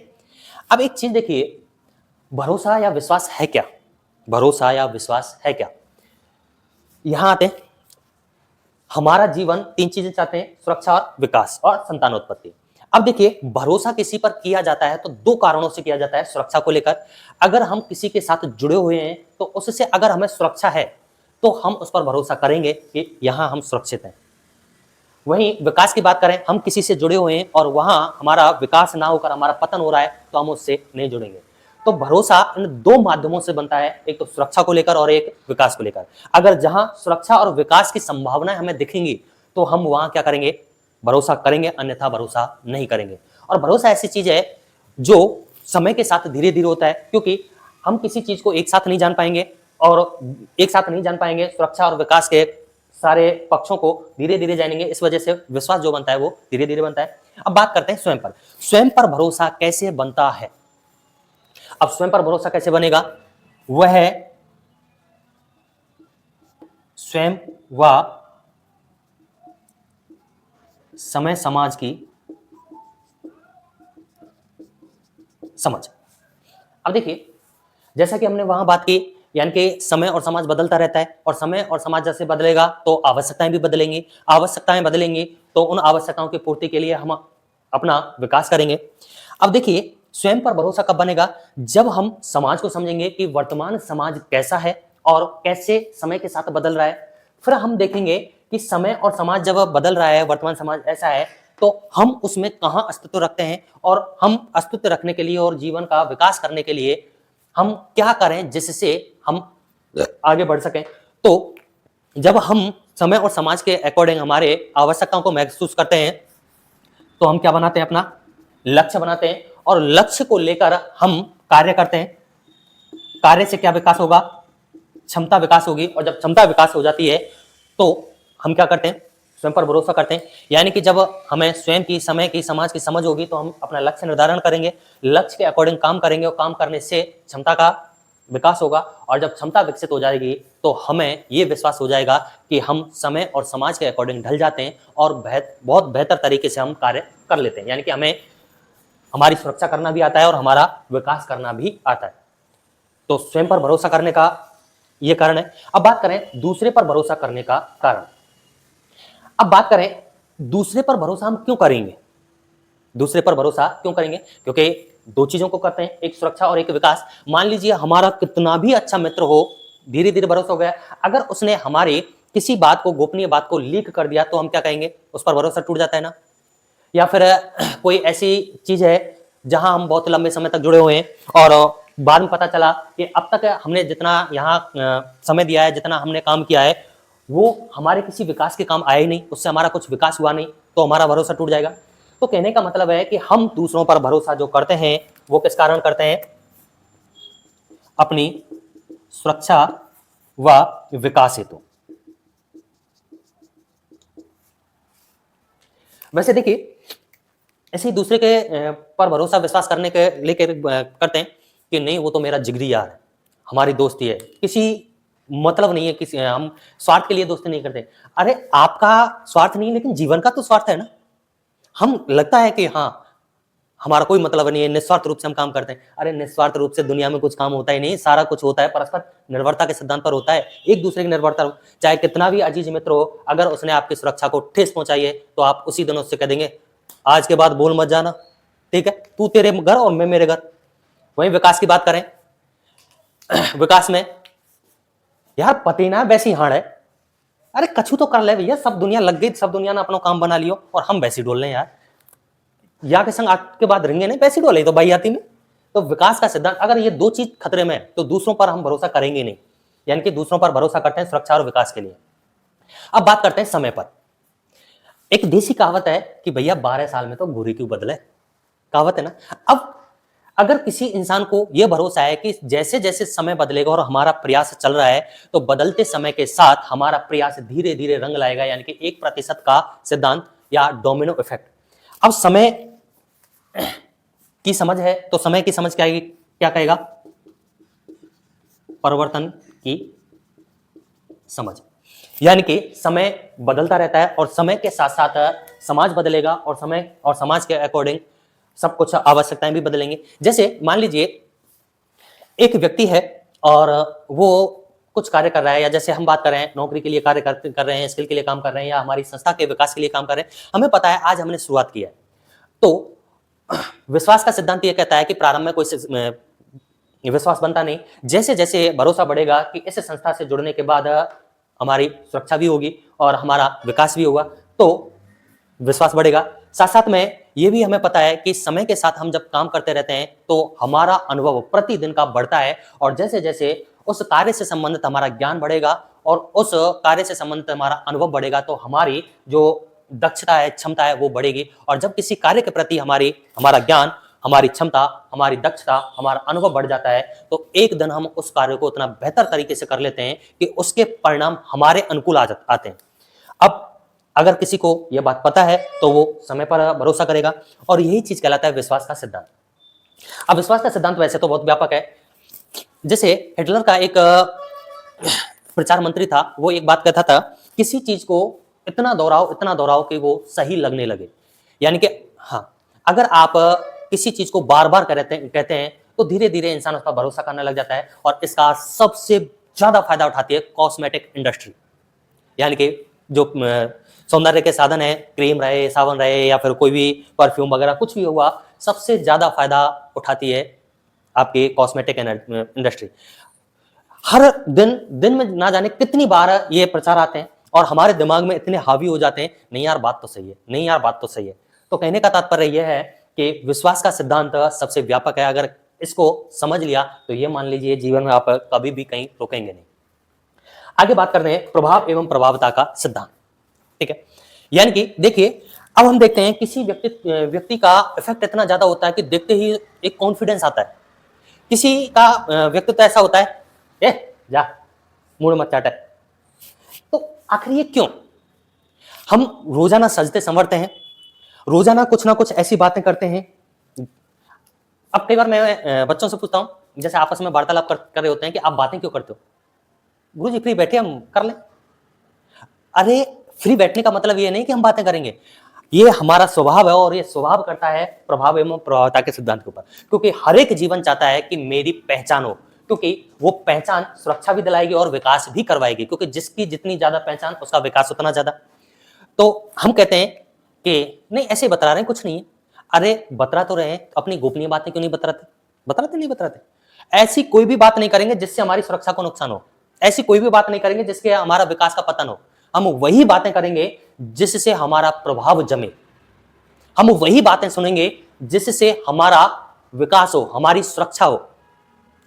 अब एक चीज देखिए, भरोसा या विश्वास है क्या? भरोसा या विश्वास है क्या? यहां आते हैं, हमारा जीवन तीन चीजें चाहते हैं, सुरक्षा और विकास और संतानोत्पत्ति। अब देखिए, भरोसा किसी पर किया जाता है तो दो कारणों से किया जाता है, सुरक्षा को लेकर। अगर हम किसी के साथ जुड़े हुए हैं तो उससे अगर हमें सुरक्षा है तो हम उस पर भरोसा करेंगे कि यहां हम सुरक्षित हैं। वहीं विकास की बात करें, हम किसी से जुड़े हुए हैं और वहां हमारा विकास ना होकर हमारा पतन हो रहा है तो हम उससे नहीं जुड़ेंगे। तो भरोसा इन दो माध्यमों से बनता है, एक तो सुरक्षा को लेकर और एक विकास को लेकर। अगर जहां सुरक्षा और विकास की संभावनाएं हमें दिखेंगी तो हम वहां क्या करेंगे, भरोसा करेंगे, अन्यथा भरोसा नहीं करेंगे। और भरोसा ऐसी चीज है जो समय के साथ धीरे धीरे होता है, क्योंकि हम किसी चीज को एक साथ नहीं जान पाएंगे और एक साथ नहीं जान पाएंगे, सुरक्षा और विकास के सारे पक्षों को धीरे धीरे जानेंगे। इस वजह से विश्वास जो बनता है वो धीरे धीरे बनता है। अब बात करते हैं स्वयं पर। स्वयं पर भरोसा कैसे बनता है? अब स्वयं पर भरोसा कैसे बनेगा? वह है स्वयं व समय समाज की समझ। अब देखिए, जैसा कि हमने वहां बात की, यानी कि समय और समाज बदलता रहता है और समय और समाज जैसे बदलेगा तो आवश्यकताएं भी बदलेंगी, आवश्यकताएं बदलेंगी तो उन आवश्यकताओं की पूर्ति के लिए हम अपना विकास करेंगे। अब देखिए, स्वयं पर भरोसा कब बनेगा? जब हम समाज को समझेंगे कि वर्तमान समाज कैसा है और कैसे समय के साथ बदल रहा है। फिर हम देखेंगे कि समय और समाज जब बदल रहा है, वर्तमान समाज ऐसा है, तो हम उसमें कहां अस्तित्व रखते हैं और हम अस्तित्व रखने के लिए और जीवन का विकास करने के लिए हम क्या करें जिससे हम आगे बढ़ सकें। तो जब हम समय और समाज के अकॉर्डिंग हमारे आवश्यकताओं को महसूस करते हैं तो हम क्या बनाते हैं, अपना लक्ष्य बनाते हैं और लक्ष्य को लेकर हम कार्य करते हैं। कार्य से क्या विकास होगा? क्षमता विकास होगी, और जब क्षमता विकास हो जाती है तो हम क्या करते हैं, स्वयं पर भरोसा करते हैं। यानी कि जब हमें स्वयं की, समय की, समाज की समझ होगी तो हम अपना लक्ष्य निर्धारण करेंगे, लक्ष्य के अकॉर्डिंग काम करेंगे और काम करने से क्षमता का विकास होगा। और जब क्षमता विकसित हो जाएगी तो हमें ये विश्वास हो जाएगा कि हम समय और समाज के अकॉर्डिंग ढल जाते हैं और बहुत बेहतर तरीके से हम कार्य कर लेते हैं। यानी कि हमें हमारी सुरक्षा करना भी आता है और हमारा विकास करना भी आता है। तो स्वयं पर भरोसा करने का ये कारण है। अब बात करें दूसरे पर भरोसा करने का कारण। अब बात करें दूसरे पर भरोसा हम क्यों करेंगे? दूसरे पर भरोसा क्यों करेंगे? क्योंकि दो चीजों को करते हैं, एक सुरक्षा और एक विकास। मान लीजिए हमारा कितना भी अच्छा मित्र हो, धीरे धीरे भरोसा हो गया, अगर उसने हमारी किसी बात को, गोपनीय बात को लीक कर दिया तो हम क्या कहेंगे, उस पर भरोसा टूट जाता है ना। या फिर कोई ऐसी चीज है जहां हम बहुत लंबे समय तक जुड़े हुए हैं और बाद में पता चला कि अब तक हमने जितना यहाँ समय दिया है, जितना हमने काम किया है, वो हमारे किसी विकास के काम आया ही नहीं, उससे हमारा कुछ विकास हुआ नहीं, तो हमारा भरोसा टूट जाएगा। तो कहने का मतलब है कि हम दूसरों पर भरोसा जो करते हैं वो किस कारण करते हैं? अपनी सुरक्षा व विकास हेतु। वैसे देखिए, ऐसे ही दूसरे के पर भरोसा विश्वास करने के लेकर करते हैं कि नहीं वो तो मेरा जिगरी यार है, हमारी दोस्ती है, किसी मतलब नहीं है, किसी हम स्वार्थ के लिए दोस्ती नहीं करते। अरे आपका स्वार्थ नहीं, लेकिन जीवन का तो स्वार्थ है ना। हम लगता है कि हाँ हमारा कोई मतलब नहीं है, निस्वार्थ रूप से हम काम करते हैं। अरे निस्वार्थ रूप से दुनिया में कुछ काम होता ही नहीं, सारा कुछ होता है परस्पर निर्भरता के सिद्धांत पर होता है, एक दूसरे की निर्भरता हो। चाहे कितना भी अजीज मित्र हो, अगर उसने आपकी सुरक्षा को ठेस पहुंचाई है तो आप उसी दिन उससे कह देंगे आज के बाद बोल मत जाना, ठीक है, तू तेरे घर और मैं मेरे घर। वहीं विकास की बात करें, विकास में यार पति ना वैसी हाड़ है, अरे कछु तो कर ले भैया, सब दुनिया लग गई, सब दुनिया ने अपना काम बना लियो और हम वैसी डोल रहे हैं यार, या के संग आज के बाद रहेंगे नहीं, वैसी डोले तो भाई आती में। तो विकास का सिद्धांत, अगर ये दो चीज खतरे में है तो दूसरों पर हम भरोसा करेंगे नहीं, यानी कि दूसरों पर भरोसा करते हैं सुरक्षा और विकास के लिए। अब बात करते हैं समय पर। एक देसी कहावत है कि भैया 12 साल में तो गोरी क्यों बदले, कहावत है ना। अब अगर किसी इंसान को यह भरोसा है कि जैसे जैसे समय बदलेगा और हमारा प्रयास चल रहा है तो बदलते समय के साथ हमारा प्रयास धीरे धीरे रंग लाएगा, यानी कि 1% का सिद्धांत या डोमिनो इफेक्ट। अब समय की समझ है तो समय की समझ क्या कहेगा? परिवर्तन की समझ। यानी कि समय बदलता रहता है और समय के साथ साथ समाज बदलेगा और समय और समाज के अकॉर्डिंग सब कुछ आवश्यकताएं भी बदलेंगी। जैसे मान लीजिए एक व्यक्ति है और वो कुछ कार्य कर रहा है, या जैसे हम बात कर रहे हैं नौकरी के लिए कार्य कर रहे हैं, स्किल के लिए काम कर रहे हैं, या हमारी संस्था के विकास के लिए काम कर रहे हैं, हमें पता है आज हमने शुरुआत की है। तो विश्वास का सिद्धांत ये कहता है कि प्रारंभ में कोई विश्वास बनता नहीं, जैसे जैसे भरोसा बढ़ेगा कि इस संस्था से जुड़ने के बाद हमारी सुरक्षा भी होगी और हमारा विकास भी होगा, तो विश्वास बढ़ेगा। साथ साथ में ये भी हमें पता है कि समय के साथ हम जब काम करते रहते हैं तो हमारा अनुभव प्रतिदिन का बढ़ता है, और जैसे जैसे उस कार्य से संबंधित हमारा ज्ञान बढ़ेगा और उस कार्य से संबंधित हमारा अनुभव बढ़ेगा, तो हमारी जो दक्षता है, क्षमता है, वो बढ़ेगी। और जब किसी कार्य के प्रति हमारा ज्ञान, हमारी क्षमता, हमारी दक्षता, हमारा अनुभव बढ़ जाता है, तो एक दिन हम उस कार्य को उतना बेहतर तरीके से कर लेते हैं कि उसके परिणाम हमारे अनुकूल आते हैं। अब अगर किसी को यह बात पता है तो वो समय पर भरोसा करेगा, और यही चीज कहलाता है विश्वास का सिद्धांत। अब विश्वास का सिद्धांत वैसे तो बहुत व्यापक है। जैसे हिटलर का एक प्रचार मंत्री था, वो एक बात कहता था, किसी चीज को इतना दोहराओ कि वो सही लगने लगे। यानी कि हाँ, अगर आप किसी चीज को बार बार कहते हैं तो धीरे धीरे इंसान उस पर भरोसा करने लग जाता है, और इसका सबसे ज्यादा फायदा उठाती है कॉस्मेटिक इंडस्ट्री। यानी कि जो सौंदर्य के साधन है, क्रीम रहे, साबुन रहे, या फिर कोई भी परफ्यूम वगैरह कुछ भी हुआ, सबसे ज्यादा फायदा उठाती है आपकी कॉस्मेटिक इंडस्ट्री। हर दिन में ना जाने कितनी बार ये प्रचार आते हैं और हमारे दिमाग में इतने हावी हो जाते हैं, नहीं यार बात तो सही है, नहीं यार बात तो सही है। तो कहने का तात्पर्य यह है कि विश्वास का सिद्धांत सबसे व्यापक है। अगर इसको समझ लिया तो ये मान लीजिए जीवन में आप कभी भी कहीं रुकेंगे नहीं। आगे बात करते हैं प्रभाव एवं प्रभावता का सिद्धांत। ठीक है, यानी कि देखिए, अब हम देखते हैं किसी व्यक्ति का इफेक्ट इतना ज्यादा होता है कि देखते ही एक कॉन्फिडेंस आता है। किसी का व्यक्तित्व ऐसा होता है, जा मूड मत चाट। तो आखिर ये क्यों? हम रोजाना सजते संवरते हैं, रोजाना कुछ ना कुछ ऐसी बातें करते हैं। अब कई बार मैं बच्चों से पूछता हूं, जैसे आपस में वार्तालाप कर रहे होते हैं कि आप बातें क्यों करते हो? गुरुजी फ्री बैठे, हम कर लें। अरे फ्री बैठने का मतलब ये नहीं कि हम बातें करेंगे, ये हमारा स्वभाव है, और ये स्वभाव करता है प्रभाव एवं प्रभावता के सिद्धांत के ऊपर। क्योंकि हर एक जीवन चाहता है कि मेरी पहचान हो, क्योंकि वो पहचान सुरक्षा भी दिलाएगी और विकास भी करवाएगी, क्योंकि जिसकी जितनी ज्यादा पहचान उसका विकास उतना ज्यादा। तो हम कहते हैं कि नहीं ऐसे बता रहे हैं, कुछ नहीं है। अरे बतरा तो रहे हैं, अपनी गोपनीय बातें क्यों नहीं बताते? ऐसी कोई भी बात नहीं करेंगे जिससे हमारी सुरक्षा को नुकसान हो, ऐसी कोई भी बात नहीं करेंगे जिसके हमारा विकास का पतन हो। हम वही बातें करेंगे जिससे हमारा प्रभाव जमे, हम वही बातें सुनेंगे जिससे हमारा विकास हो, हमारी सुरक्षा हो।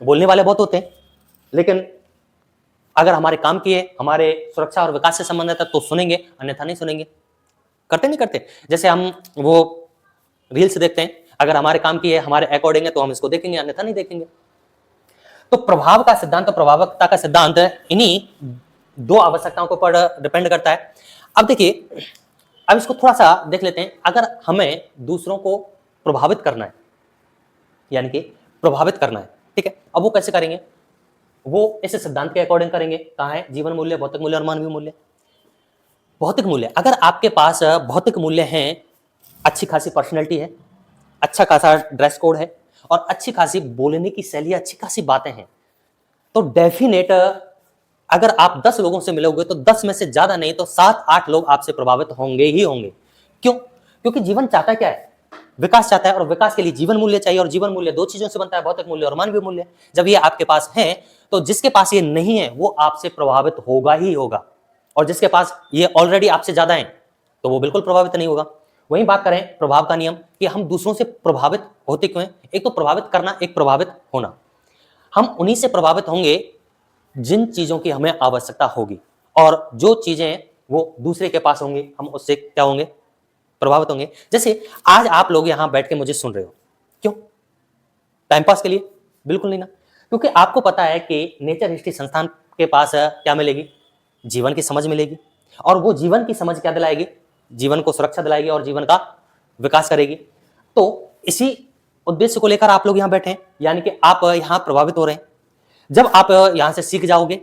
बोलने वाले बहुत होते हैं, लेकिन अगर हमारे काम की है, हमारे सुरक्षा और विकास से संबंधित है तो सुनेंगे, अन्यथा नहीं सुनेंगे। करते नहीं करते? जैसे हम वो रील्स देखते हैं, अगर हमारे काम की है, हमारे अकॉर्डिंग है तो हम इसको देखेंगे, अन्यथा नहीं देखेंगे। तो प्रभाव का सिद्धांत और प्रभावकता का सिद्धांत इन्हीं दो आवश्यकताओं के ऊपर डिपेंड करता है। अब देखिए, अब इसको थोड़ा सा देख लेते हैं। अगर हमें दूसरों को प्रभावित करना है, यानी कि प्रभावित करना है, ठीक है, अब वो कैसे करेंगे? वो इस सिद्धांत के अकॉर्डिंग करेंगे। कहाँ है? जीवन मूल्य, भौतिक मूल्य और मानवीय मूल्य। भौतिक मूल्य, अगर आपके पास भौतिक मूल्य हैं, अच्छी खासी पर्सनैलिटी है, अच्छा खासा ड्रेस कोड है, और अच्छी खासी बोलने की शैली, अच्छी खासी बातें हैं, तो डेफिनेट अगर आप 10 लोगों से मिलोगे तो 10 में से ज्यादा नहीं तो 7-8 लोग आपसे प्रभावित होंगे ही होंगे। क्यों? क्योंकि जीवन चाहता क्या है? विकास चाहता है, और विकास के लिए जीवन मूल्य चाहिए, और जीवन मूल्य दो चीजों से बनता है, भौतिक मूल्य और मानवीय मूल्य। जब ये आपके पास है तो जिसके पास ये नहीं है वो आपसे प्रभावित होगा ही होगा, और जिसके पास ये ऑलरेडी आपसे ज्यादा है तो वो बिल्कुल प्रभावित नहीं होगा। वहीं बात करें प्रभाव का नियम कि हम दूसरों से प्रभावित होते क्यों हैं? एक तो प्रभावित करना, एक प्रभावित होना। हम उन्हीं से प्रभावित होंगे जिन चीजों की हमें आवश्यकता होगी, और जो चीजें वो दूसरे के पास होंगी हम उससे क्या होंगे? प्रभावित होंगे। जैसे आज आप लोग यहां बैठ के मुझे सुन रहे हो, क्यों? टाइम पास के लिए? बिल्कुल नहीं ना, क्योंकि आपको पता है कि नेचर हिस्ट्री संस्थान के पास क्या मिलेगी? जीवन की समझ मिलेगी, और वो जीवन की समझ क्या दिलाएगी? जीवन को सुरक्षा दिलाएगी और जीवन का विकास करेगी। तो इसी उद्देश्य को लेकर आप लोग यहां बैठे हैं, यानी कि आप यहां प्रभावित हो रहे हैं। जब आप यहां से सीख जाओगे,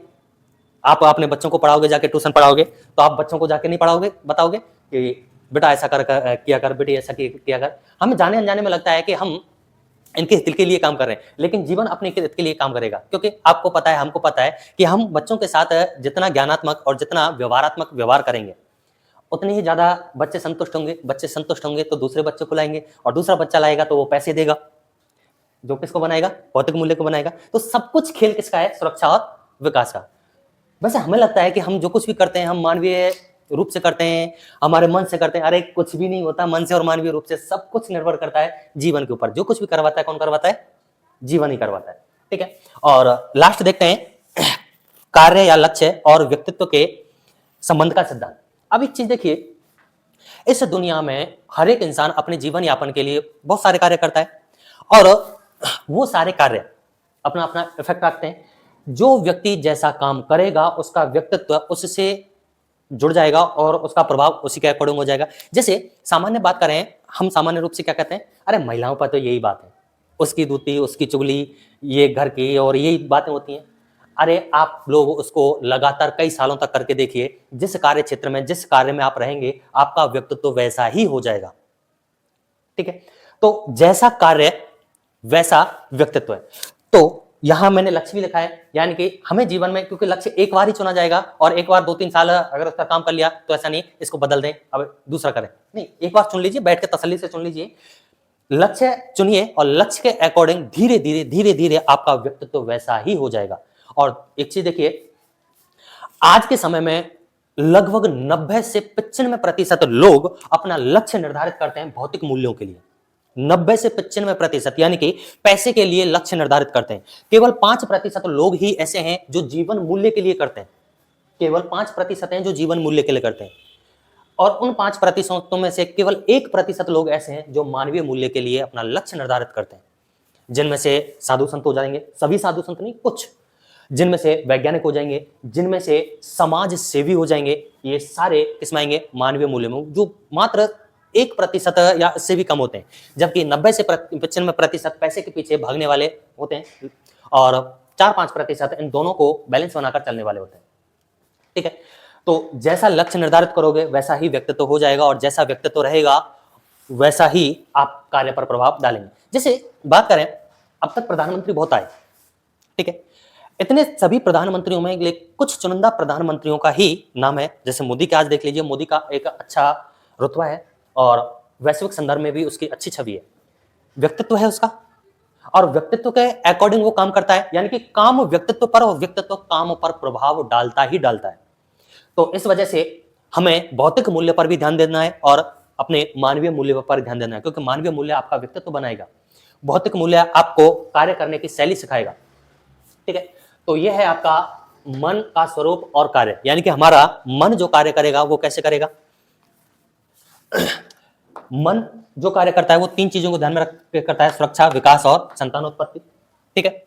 आप अपने बच्चों को पढ़ाओगे, जाके ट्यूशन पढ़ाओगे, तो आप बच्चों को जाके नहीं पढ़ाओगे, बताओगे कि बेटा ऐसा किया कर, बेटी ऐसा किया कर। हमें जाने अनजाने में लगता है कि हम इनके हित के लिए काम कर रहे हैं, लेकिन जीवन अपने हित के लिए काम करेगा, क्योंकि आपको पता है, हमको पता है कि हम बच्चों के साथ जितना ज्ञानात्मक और जितना व्यवहारात्मक व्यवहार करेंगे, उतने ही ज्यादा बच्चे संतुष्ट होंगे। बच्चे संतुष्ट होंगे तो दूसरे बच्चे को लाएंगे, और दूसरा बच्चा लाएगा तो वो पैसे देगा, जो किसको बनाएगा? भौतिक मूल्य को बनाएगा। तो सब कुछ खेल किसका है? सुरक्षा और विकास का। वैसे हमें लगता है कि हम जो कुछ भी करते हैं हम मानवीय रूप से करते हैं, हमारे मन से करते हैं। अरे कुछ भी नहीं होता मन से और मानवीय रूप से, सब कुछ निर्भर करता है जीवन के ऊपर। जो कुछ भी करवाता है कौन करवाता है? जीवन ही करवाता है। ठीक है, और लास्ट देखते हैं कार्य या लक्ष्य और व्यक्तित्व के संबंध का सिद्धांत। अब एक चीज देखिए, इस दुनिया में हर एक इंसान अपने जीवन यापन के लिए बहुत सारे कार्य करता है, और वो सारे कार्य अपना अपना इफेक्ट रखते हैं। जो व्यक्ति जैसा काम करेगा उसका व्यक्तित्व उससे जुड़ जाएगा और उसका प्रभाव उसी के अकॉर्डिंग हो जाएगा। जैसे सामान्य बात करें, हम सामान्य रूप से क्या कहते हैं? अरे महिलाओं पर तो यही बात है, उसकी दूती, उसकी चुगली, ये घर की, और यही बातें होती हैं। अरे आप लोग उसको लगातार कई सालों तक करके देखिए, जिस कार्य क्षेत्र में, जिस कार्य में आप रहेंगे, आपका व्यक्तित्व वैसा ही हो जाएगा। ठीक है, तो जैसा कार्य वैसा व्यक्तित्व है। तो यहां मैंने लक्ष्य भी लिखा है, यानी कि हमें जीवन में, क्योंकि लक्ष्य एक बार ही चुना जाएगा, और एक बार 2-3 साल अगर उसका काम कर लिया तो ऐसा नहीं इसको बदल दें अब दूसरा करें, नहीं, एक बार चुन लीजिए, बैठ के तसल्ली से चुन लीजिए, लक्ष्य चुनिए, और लक्ष्य के अकॉर्डिंग धीरे धीरे धीरे धीरे आपका व्यक्तित्व वैसा ही हो जाएगा। और एक चीज देखिए, आज के समय में लगभग 90 से 95% लोग अपना लक्ष्य निर्धारित करते हैं भौतिक मूल्यों के लिए। 90 से 95%, यानी कि पैसे के लिए लक्ष्य निर्धारित करते हैं। केवल 5% लोग ही ऐसे हैं जो जीवन मूल्य के लिए करते हैं। केवल 5% हैं जो जीवन मूल्य के लिए करते हैं, और उन 5% में से केवल 1% लोग ऐसे हैं जो मानवीय मूल्य के लिए अपना लक्ष्य निर्धारित करते हैं। जिनमें से साधु संत हो जाएंगे, सभी साधु संत नहीं, कुछ, जिनमें से वैज्ञानिक हो जाएंगे, जिनमें से समाज सेवी हो जाएंगे। ये सारे किसमें आएंगे? मानवीय मूल्य में, जो मात्र 1% या इससे भी कम होते हैं। जबकि 90 से 95% पैसे के पीछे भागने वाले होते हैं, और 4-5% इन दोनों को बैलेंस बनाकर चलने वाले होते हैं। ठीक है, तो जैसा लक्ष्य निर्धारित करोगे वैसा ही व्यक्तित्व हो जाएगा, और जैसा व्यक्तित्व रहेगा वैसा ही आप कार्य पर प्रभाव डालेंगे। जैसे बात करें, अब तक प्रधानमंत्री बहुत आए, ठीक है, इतने सभी प्रधानमंत्रियों में कुछ चुनिंदा प्रधानमंत्रियों का ही नाम है। जैसे मोदी का आज देख लीजिए, मोदी का एक अच्छा रुतबा है, और वैश्विक संदर्भ में भी उसकी अच्छी छवि है, व्यक्तित्व है उसका, और व्यक्तित्व के अकॉर्डिंग वो काम करता है। यानी कि काम व्यक्तित्व पर और व्यक्तित्व काम पर प्रभाव डालता ही डालता है। तो इस वजह से हमें भौतिक मूल्य पर भी ध्यान देना है और अपने मानवीय मूल्य पर ध्यान देना है, क्योंकि मानवीय मूल्य आपका व्यक्तित्व बनाएगा, भौतिक मूल्य आपको कार्य करने की शैली सिखाएगा। ठीक है, तो यह है आपका मन का स्वरूप और कार्य, यानी कि हमारा मन जो कार्य करेगा वो कैसे करेगा? मन जो कार्य करता है वो 3 चीजों को ध्यान में रख के करता है: सुरक्षा, विकास और संतानोत्पत्ति। ठीक है,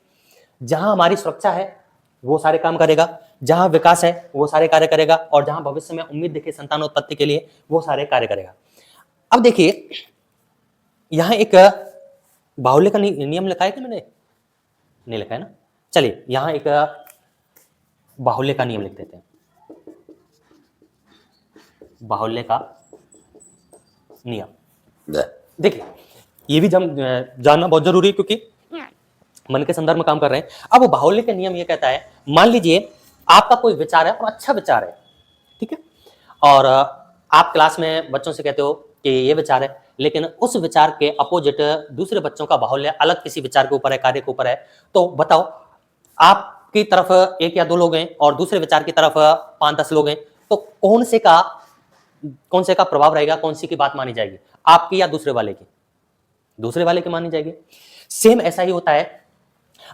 जहां हमारी सुरक्षा है वो सारे काम करेगा, जहां विकास है वो सारे कार्य करेगा, और जहां भविष्य में उम्मीद दिखे संतानोत्पत्ति के लिए वो सारे कार्य करेगा। अब देखिए, यहां एक बाहुल्य का नियम लिखा है कि मैंने नहीं लिखा है ना? चलिए यहां एक बाहुल्य का नियम लिख देते हैं। बाहुल्य का नियम देखिए, ये भी जानना बहुत जरूरी है, क्योंकि मन के संदर्भ में काम कर रहे हैं। अब बाहुल्य का नियम ये कहता है, मान लीजिए आपका कोई विचार है और अच्छा विचार है, ठीक है, और आप क्लास में बच्चों से कहते हो कि ये विचार है, लेकिन उस विचार के अपोजिट दूसरे बच्चों का बाहुल्य अलग किसी विचार के ऊपर है, कार्य के ऊपर है, तो बताओ आपकी तरफ 1 या 2 लोग हैं और दूसरे विचार की तरफ 5-10 लोग हैं, तो कौन से का प्रभाव रहेगा? कौन सी की बात मानी जाएगी? आपकी या दूसरे वाले की? दूसरे वाले की मानी जाएगी। सेम ऐसा ही होता है,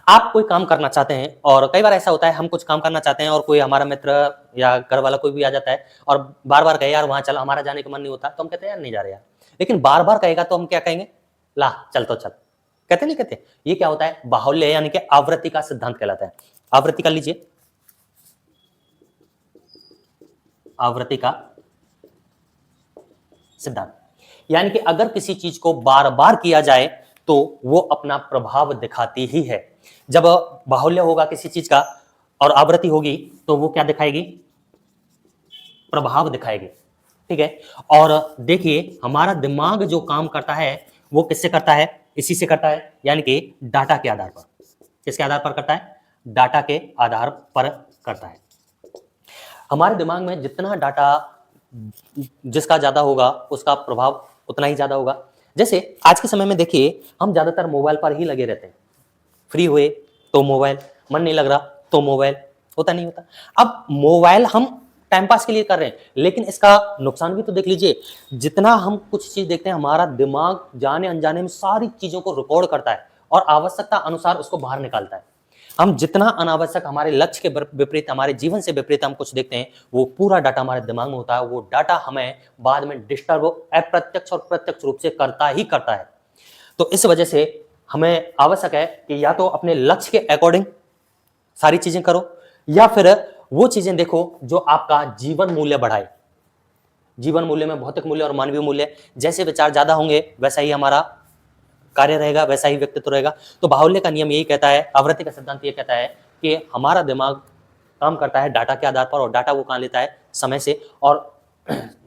आप कोई काम करना चाहते हैं, और कई बार ऐसा होता है हम कुछ काम करना चाहते हैं और कोई हमारा मित्र या घर वाला कोई भी आ जाता है और बार बार कहे यार वहां चल, हमारा जाने का मन नहीं होता, तो हम कहते हैं यार नहीं जा रहे यार। लेकिन बार बार कहेगा तो हम क्या कहेंगे? ला चल तो चल, कहते नहीं कहते? ये क्या होता है? बाहुल्य, यानी कि आवृत्ति का सिद्धांत कहलाता है। आवृत्ति कर लीजिए, आवृत्ति का सिद्धांत, यानी कि अगर किसी चीज को बार बार किया जाए तो वो अपना प्रभाव दिखाती ही है। जब बाहुल्य होगा किसी चीज का और आवृत्ति होगी तो वो क्या दिखाएगी? प्रभाव दिखाएगी। ठीक है, और देखिए हमारा दिमाग जो काम करता है वो किससे करता है? इसी से करता है, यानी कि डाटा के आधार पर। किसके आधार पर करता है? डाटा के आधार पर करता है। हमारे दिमाग में जितना डाटा जिसका ज्यादा होगा उसका प्रभाव उतना ही ज्यादा होगा। जैसे आज के समय में देखिए, हम ज्यादातर मोबाइल पर ही लगे रहते हैं। फ्री हुए तो मोबाइल, मन नहीं लग रहा तो मोबाइल, होता नहीं होता। अब मोबाइल हम टाइम पास के लिए कर रहे हैं, लेकिन इसका नुकसान भी तो देख लीजिए। जितना हम कुछ चीज देखते हैं, हमारा दिमाग जाने अनजाने में सारी चीजों को रिकॉर्ड करता है और आवश्यकता अनुसार उसको बाहर निकालता है। हम जितना अनावश्यक, हमारे लक्ष्य के विपरीत, हमारे जीवन से विपरीत हम कुछ देखते हैं, वो पूरा डाटा हमारे दिमाग में होता है। वो डाटा हमें बाद में डिस्टर्ब अप्रत्यक्ष और प्रत्यक्ष रूप से करता ही करता है। तो इस वजह से हमें आवश्यक है कि या तो अपने लक्ष्य के अकॉर्डिंग सारी चीजें करो, या फिर वो चीजें देखो जो आपका जीवन मूल्य बढ़ाए। जीवन मूल्य में भौतिक मूल्य और मानवीय मूल्य, जैसे विचार ज्यादा होंगे वैसा ही हमारा कार्य रहेगा, वैसा ही व्यक्तित्व रहेगा। तो बाहुल्य का नियम यही कहता है, आवृत्ति का सिद्धांत ये कहता है कि हमारा दिमाग काम करता है डाटा के आधार पर, और डाटा वो कहां लेता है? समय से और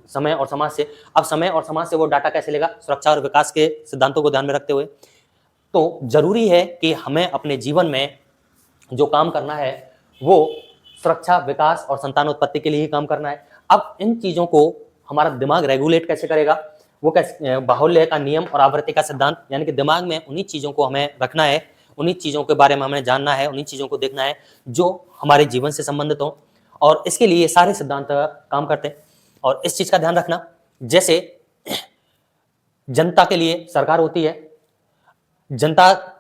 समय और समाज से। अब समय और समाज से वो डाटा कैसे लेगा? सुरक्षा और विकास के सिद्धांतों को ध्यान में रखते हुए। तो जरूरी है कि हमें अपने जीवन में जो काम करना है वो सुरक्षा, विकास और संतान उत्पत्ति के लिए ही काम करना है। अब इन चीजों को हमारा दिमाग रेगुलेट कैसे करेगा? वो कैसे? बाहुल्य का नियम और आवृत्ति का सिद्धांत, यानी कि दिमाग में उन्हीं चीजों को हमें रखना है, उन्हीं चीजों के बारे में हमें जानना है, उन्हीं चीजों को देखना है जो हमारे जीवन से संबंधित हो, और इसके लिए ये सारे सिद्धांत काम करते हैं। और इस चीज का ध्यान रखना, जैसे जनता के लिए सरकार होती है, जनता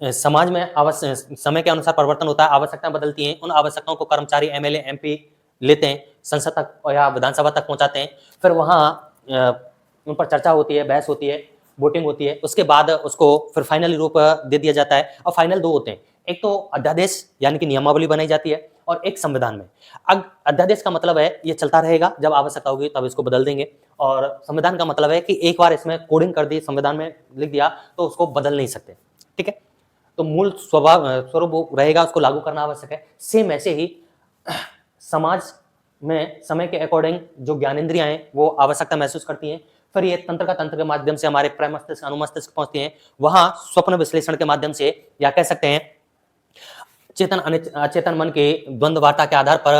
समाज में समय के अनुसार परिवर्तन होता है, आवश्यकताएं बदलती हैं, उन आवश्यकताओं को कर्मचारी, एमएलए, एमपी लेते हैं, संसद तक या विधानसभा तक पहुंचाते हैं। फिर वहां उन पर चर्चा होती है, बहस होती है, वोटिंग होती है, उसके बाद उसको फिर फाइनली रूप दे दिया जाता है। और फाइनल दो होते हैं, एक तो अध्यादेश यानी कि नियमावली बनाई जाती है, और एक संविधान में। अब अध्यादेश का मतलब है ये चलता रहेगा, जब आवश्यकता होगी तब इसको बदल देंगे। और संविधान का मतलब है कि एक बार इसमें कोडिंग कर दी, संविधान में लिख दिया, तो उसको बदल नहीं सकते। ठीक है, तो मूल स्वरूप वो रहेगा, उसको लागू करना आवश्यक है। सेम ऐसे ही समाज में समय के अकॉर्डिंग जो ज्ञानेंद्रियां हैं वो आवश्यकता महसूस करती हैं, फिर ये तंत्र के माध्यम से हमारे प्रमस्तिष्क, अनुमस्तिष्क पहुंचती हैं, वहां स्वप्न विश्लेषण के माध्यम से, या कह सकते हैं चेतन अचेतन मन के द्वंद्व वार्ता के आधार पर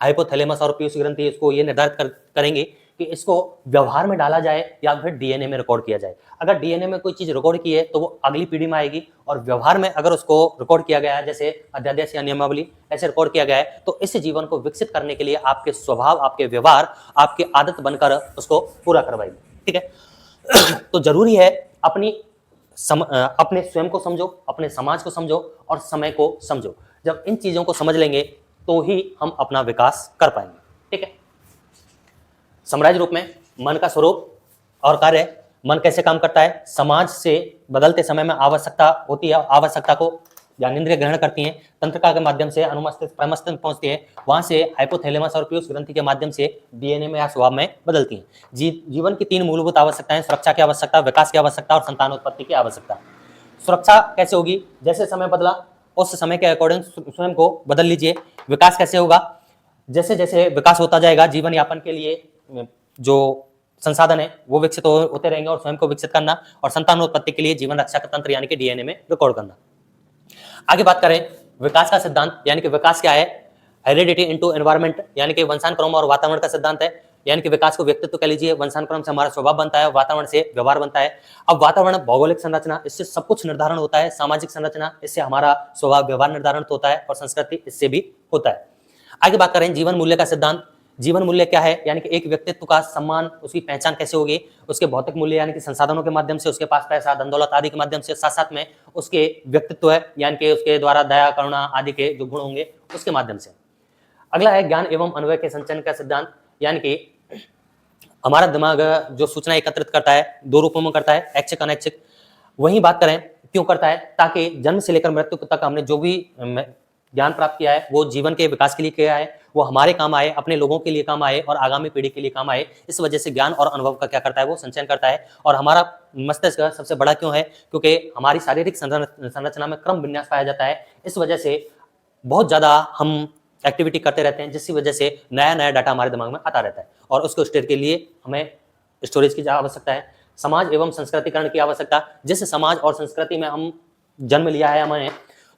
हाइपोथैलेमस और पीयूष ग्रंथि इसको ये निर्धारित करेंगे कि इसको व्यवहार में डाला जाए या फिर डीएनए में रिकॉर्ड किया जाए। अगर डीएनए में कोई चीज रिकॉर्ड की है तो वो अगली पीढ़ी में आएगी, और व्यवहार में अगर उसको रिकॉर्ड किया गया है, जैसे अध्यादेश या नियमावली ऐसे रिकॉर्ड किया गया है, तो इस जीवन को विकसित करने के लिए आपके स्वभाव, आपके व्यवहार, आपकी आदत बनकर उसको पूरा करवाएगी। ठीक है, तो जरूरी है अपने स्वयं को समझो, अपने समाज को समझो और समय को समझो। जब इन चीजों को समझ लेंगे तो ही हम अपना विकास कर पाएंगे। ठीक है, समराइज रूप में मन का स्वरूप और कार्य, मन कैसे काम करता है? समाज से बदलते समय में आवश्यकता होती है, आवश्यकता को ज्ञानेंद्रिय ग्रहण करती हैं, तंत्रिका के माध्यम से अनुमस्तिष्क, प्रमस्तिष्क पहुंचती है, वहां से हाइपोथैलेमस और पीयूष ग्रंथि के माध्यम से डीएनए में या स्वभाव में बदलती हैं। जीवन की तीन मूलभूत आवश्यकताएं: सुरक्षा की आवश्यकता, विकास की आवश्यकता और संतानोत्पत्ति की आवश्यकता। सुरक्षा कैसे होगी? जैसे समय बदला उस समय के अकॉर्डिंग स्वयं को बदल लीजिए। विकास कैसे होगा? जैसे जैसे विकास होता जाएगा, जीवन यापन के लिए जो संसाधन है वो विकसित होते रहेंगे, और स्वयं को विकसित करना, और संतानोत्पत्ति के लिए जीवन रक्षा का तंत्र यानी कि डीएनए में रिकॉर्ड करना। आगे बात करें विकास का सिद्धांत, यानी कि विकास क्या है? हेरिडिटी इनटू एनवायरनमेंट, यानी कि वंशानुक्रम और वातावरण का सिद्धांत है। यानी कि विकास को व्यक्तित्व कह लीजिए, वंशानुक्रम से हमारा स्वभाव बनता है, वातावरण से व्यवहार बनता है। अब वातावरण, भौगोलिक संरचना, इससे सब कुछ निर्धारण होता है, सामाजिक संरचना, इससे हमारा स्वभाव व्यवहार निर्धारण होता है, और संस्कृति इससे भी होता है। आगे बात करें जीवन मूल्य का सिद्धांत। जीवन मूल्य क्या है? यानी कि एक व्यक्तित्व का सम्मान, उसकी पहचान कैसे होगी? उसके भौतिक मूल्य यानी कि संसाधनों के माध्यम से, उसके पास पैसा, धन दौलत आदि के माध्यम से, साथ साथ में उसके व्यक्तित्व है यानी कि उसके द्वारा दया, करुणा आदि के जो गुण होंगे उसके माध्यम से। अगला है ज्ञान एवं अनुभव के संचयन का सिद्धांत, यानी कि हमारा दिमाग जो सूचना एकत्रित करता है दो रूपों में करता है, ऐच्छिक, अनैच्छिक। वही बात करें क्यों करता है? ताकि जन्म से लेकर मृत्यु तक हमने जो भी ज्ञान प्राप्त किया है वो जीवन के विकास के लिए किया है, वो हमारे काम आए, अपने लोगों के लिए काम आए और आगामी पीढ़ी के लिए काम आए। इस वजह से ज्ञान और अनुभव का क्या करता है? वो संचयन करता है। और हमारा मस्तिष्क सबसे बड़ा क्यों है? क्योंकि हमारी शारीरिक संरचना में क्रम विन्यास पाया जाता है। इस वजह से बहुत ज्यादा हम एक्टिविटी करते रहते हैं, जिसकी वजह से नया नया डाटा हमारे दिमाग में आता रहता है, और उसको स्टोर के लिए हमें स्टोरेज की आवश्यकता है। समाज एवं संस्कृतिकरण की आवश्यकता। जिस समाज और संस्कृति में हम जन्म लिया है हमने,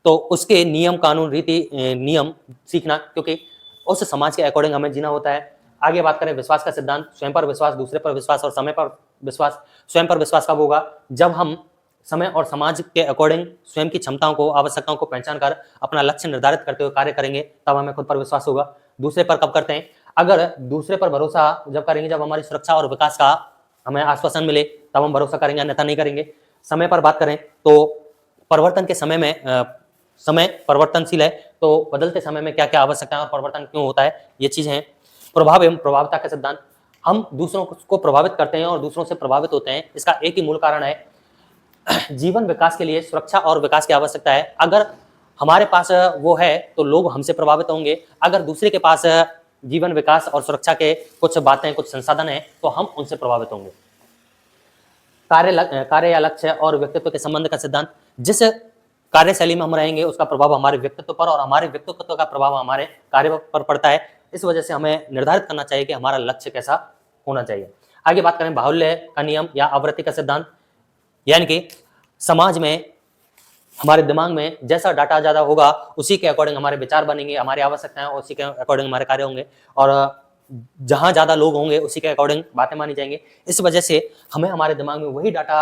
तो उसके नियम कानून रीति नियम सीखना, क्योंकि उस समाज के अकॉर्डिंग हमें जीना होता है। आगे बात करें विश्वास का सिद्धांत, स्वयं पर विश्वास, दूसरे पर विश्वास और समय पर विश्वास। स्वयं पर विश्वास कब होगा? जब हम समय और समाज के अकॉर्डिंग स्वयं की क्षमताओं को, आवश्यकताओं को पहचान कर अपना लक्ष्य निर्धारित करते हुए कार्य करेंगे, तब हमें खुद पर विश्वास होगा। दूसरे पर कब करते हैं? अगर दूसरे पर भरोसा जब करेंगे जब हमारी सुरक्षा और विकास का हमें आश्वासन मिले, तब हम भरोसा करेंगे, अन्यथा नहीं करेंगे। समय पर बात करें तो परिवर्तन के समय में समय परिवर्तनशील है, तो बदलते समय में क्या क्या आवश्यकता है और परिवर्तन क्यों होता है, ये चीजें हैं। प्रभाव एवं प्रभावता का सिद्धांत, हम दूसरों को प्रभावित करते हैं और दूसरों से प्रभावित होते हैं। इसका एक ही मूल कारण है, जीवन विकास के लिए सुरक्षा और विकास की आवश्यकता है। अगर हमारे पास वो है तो लोग हमसे प्रभावित होंगे, अगर दूसरे के पास जीवन विकास और सुरक्षा के कुछ बातें, कुछ संसाधन है, तो हम उनसे प्रभावित होंगे। कार्य या लक्ष्य और व्यक्तित्व के संबंध का सिद्धांत, जिस कार्यशैली में हम रहेंगे उसका प्रभाव हमारे व्यक्तित्व पर और हमारे व्यक्तित्व का प्रभाव हमारे कार्य पर पड़ता है। इस वजह से हमें निर्धारित करना चाहिए कि हमारा लक्ष्य कैसा होना चाहिए। आगे बात करें बाहुल्य का नियम या आवृत्ति का सिद्धांत, यानी कि समाज में हमारे दिमाग में जैसा डाटा ज्यादा होगा उसी के अकॉर्डिंग हमारे विचार बनेंगे, हमारी आवश्यकताएं उसी के अकॉर्डिंग हमारे कार्य होंगे, और जहां ज्यादा लोग होंगे उसी के अकॉर्डिंग बातें मानी जाएंगी। इस वजह से हमें हमारे दिमाग में वही डाटा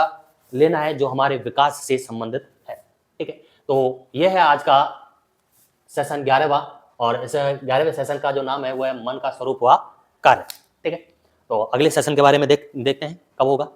लेना है जो हमारे विकास से संबंधित है। ठीक है, तो यह है आज का सेशन 11वां, और इस 11वें सेशन का जो नाम है वो है मन का स्वरूप व कार्य। ठीक है, तो अगले सेशन के बारे में देखते हैं कब होगा।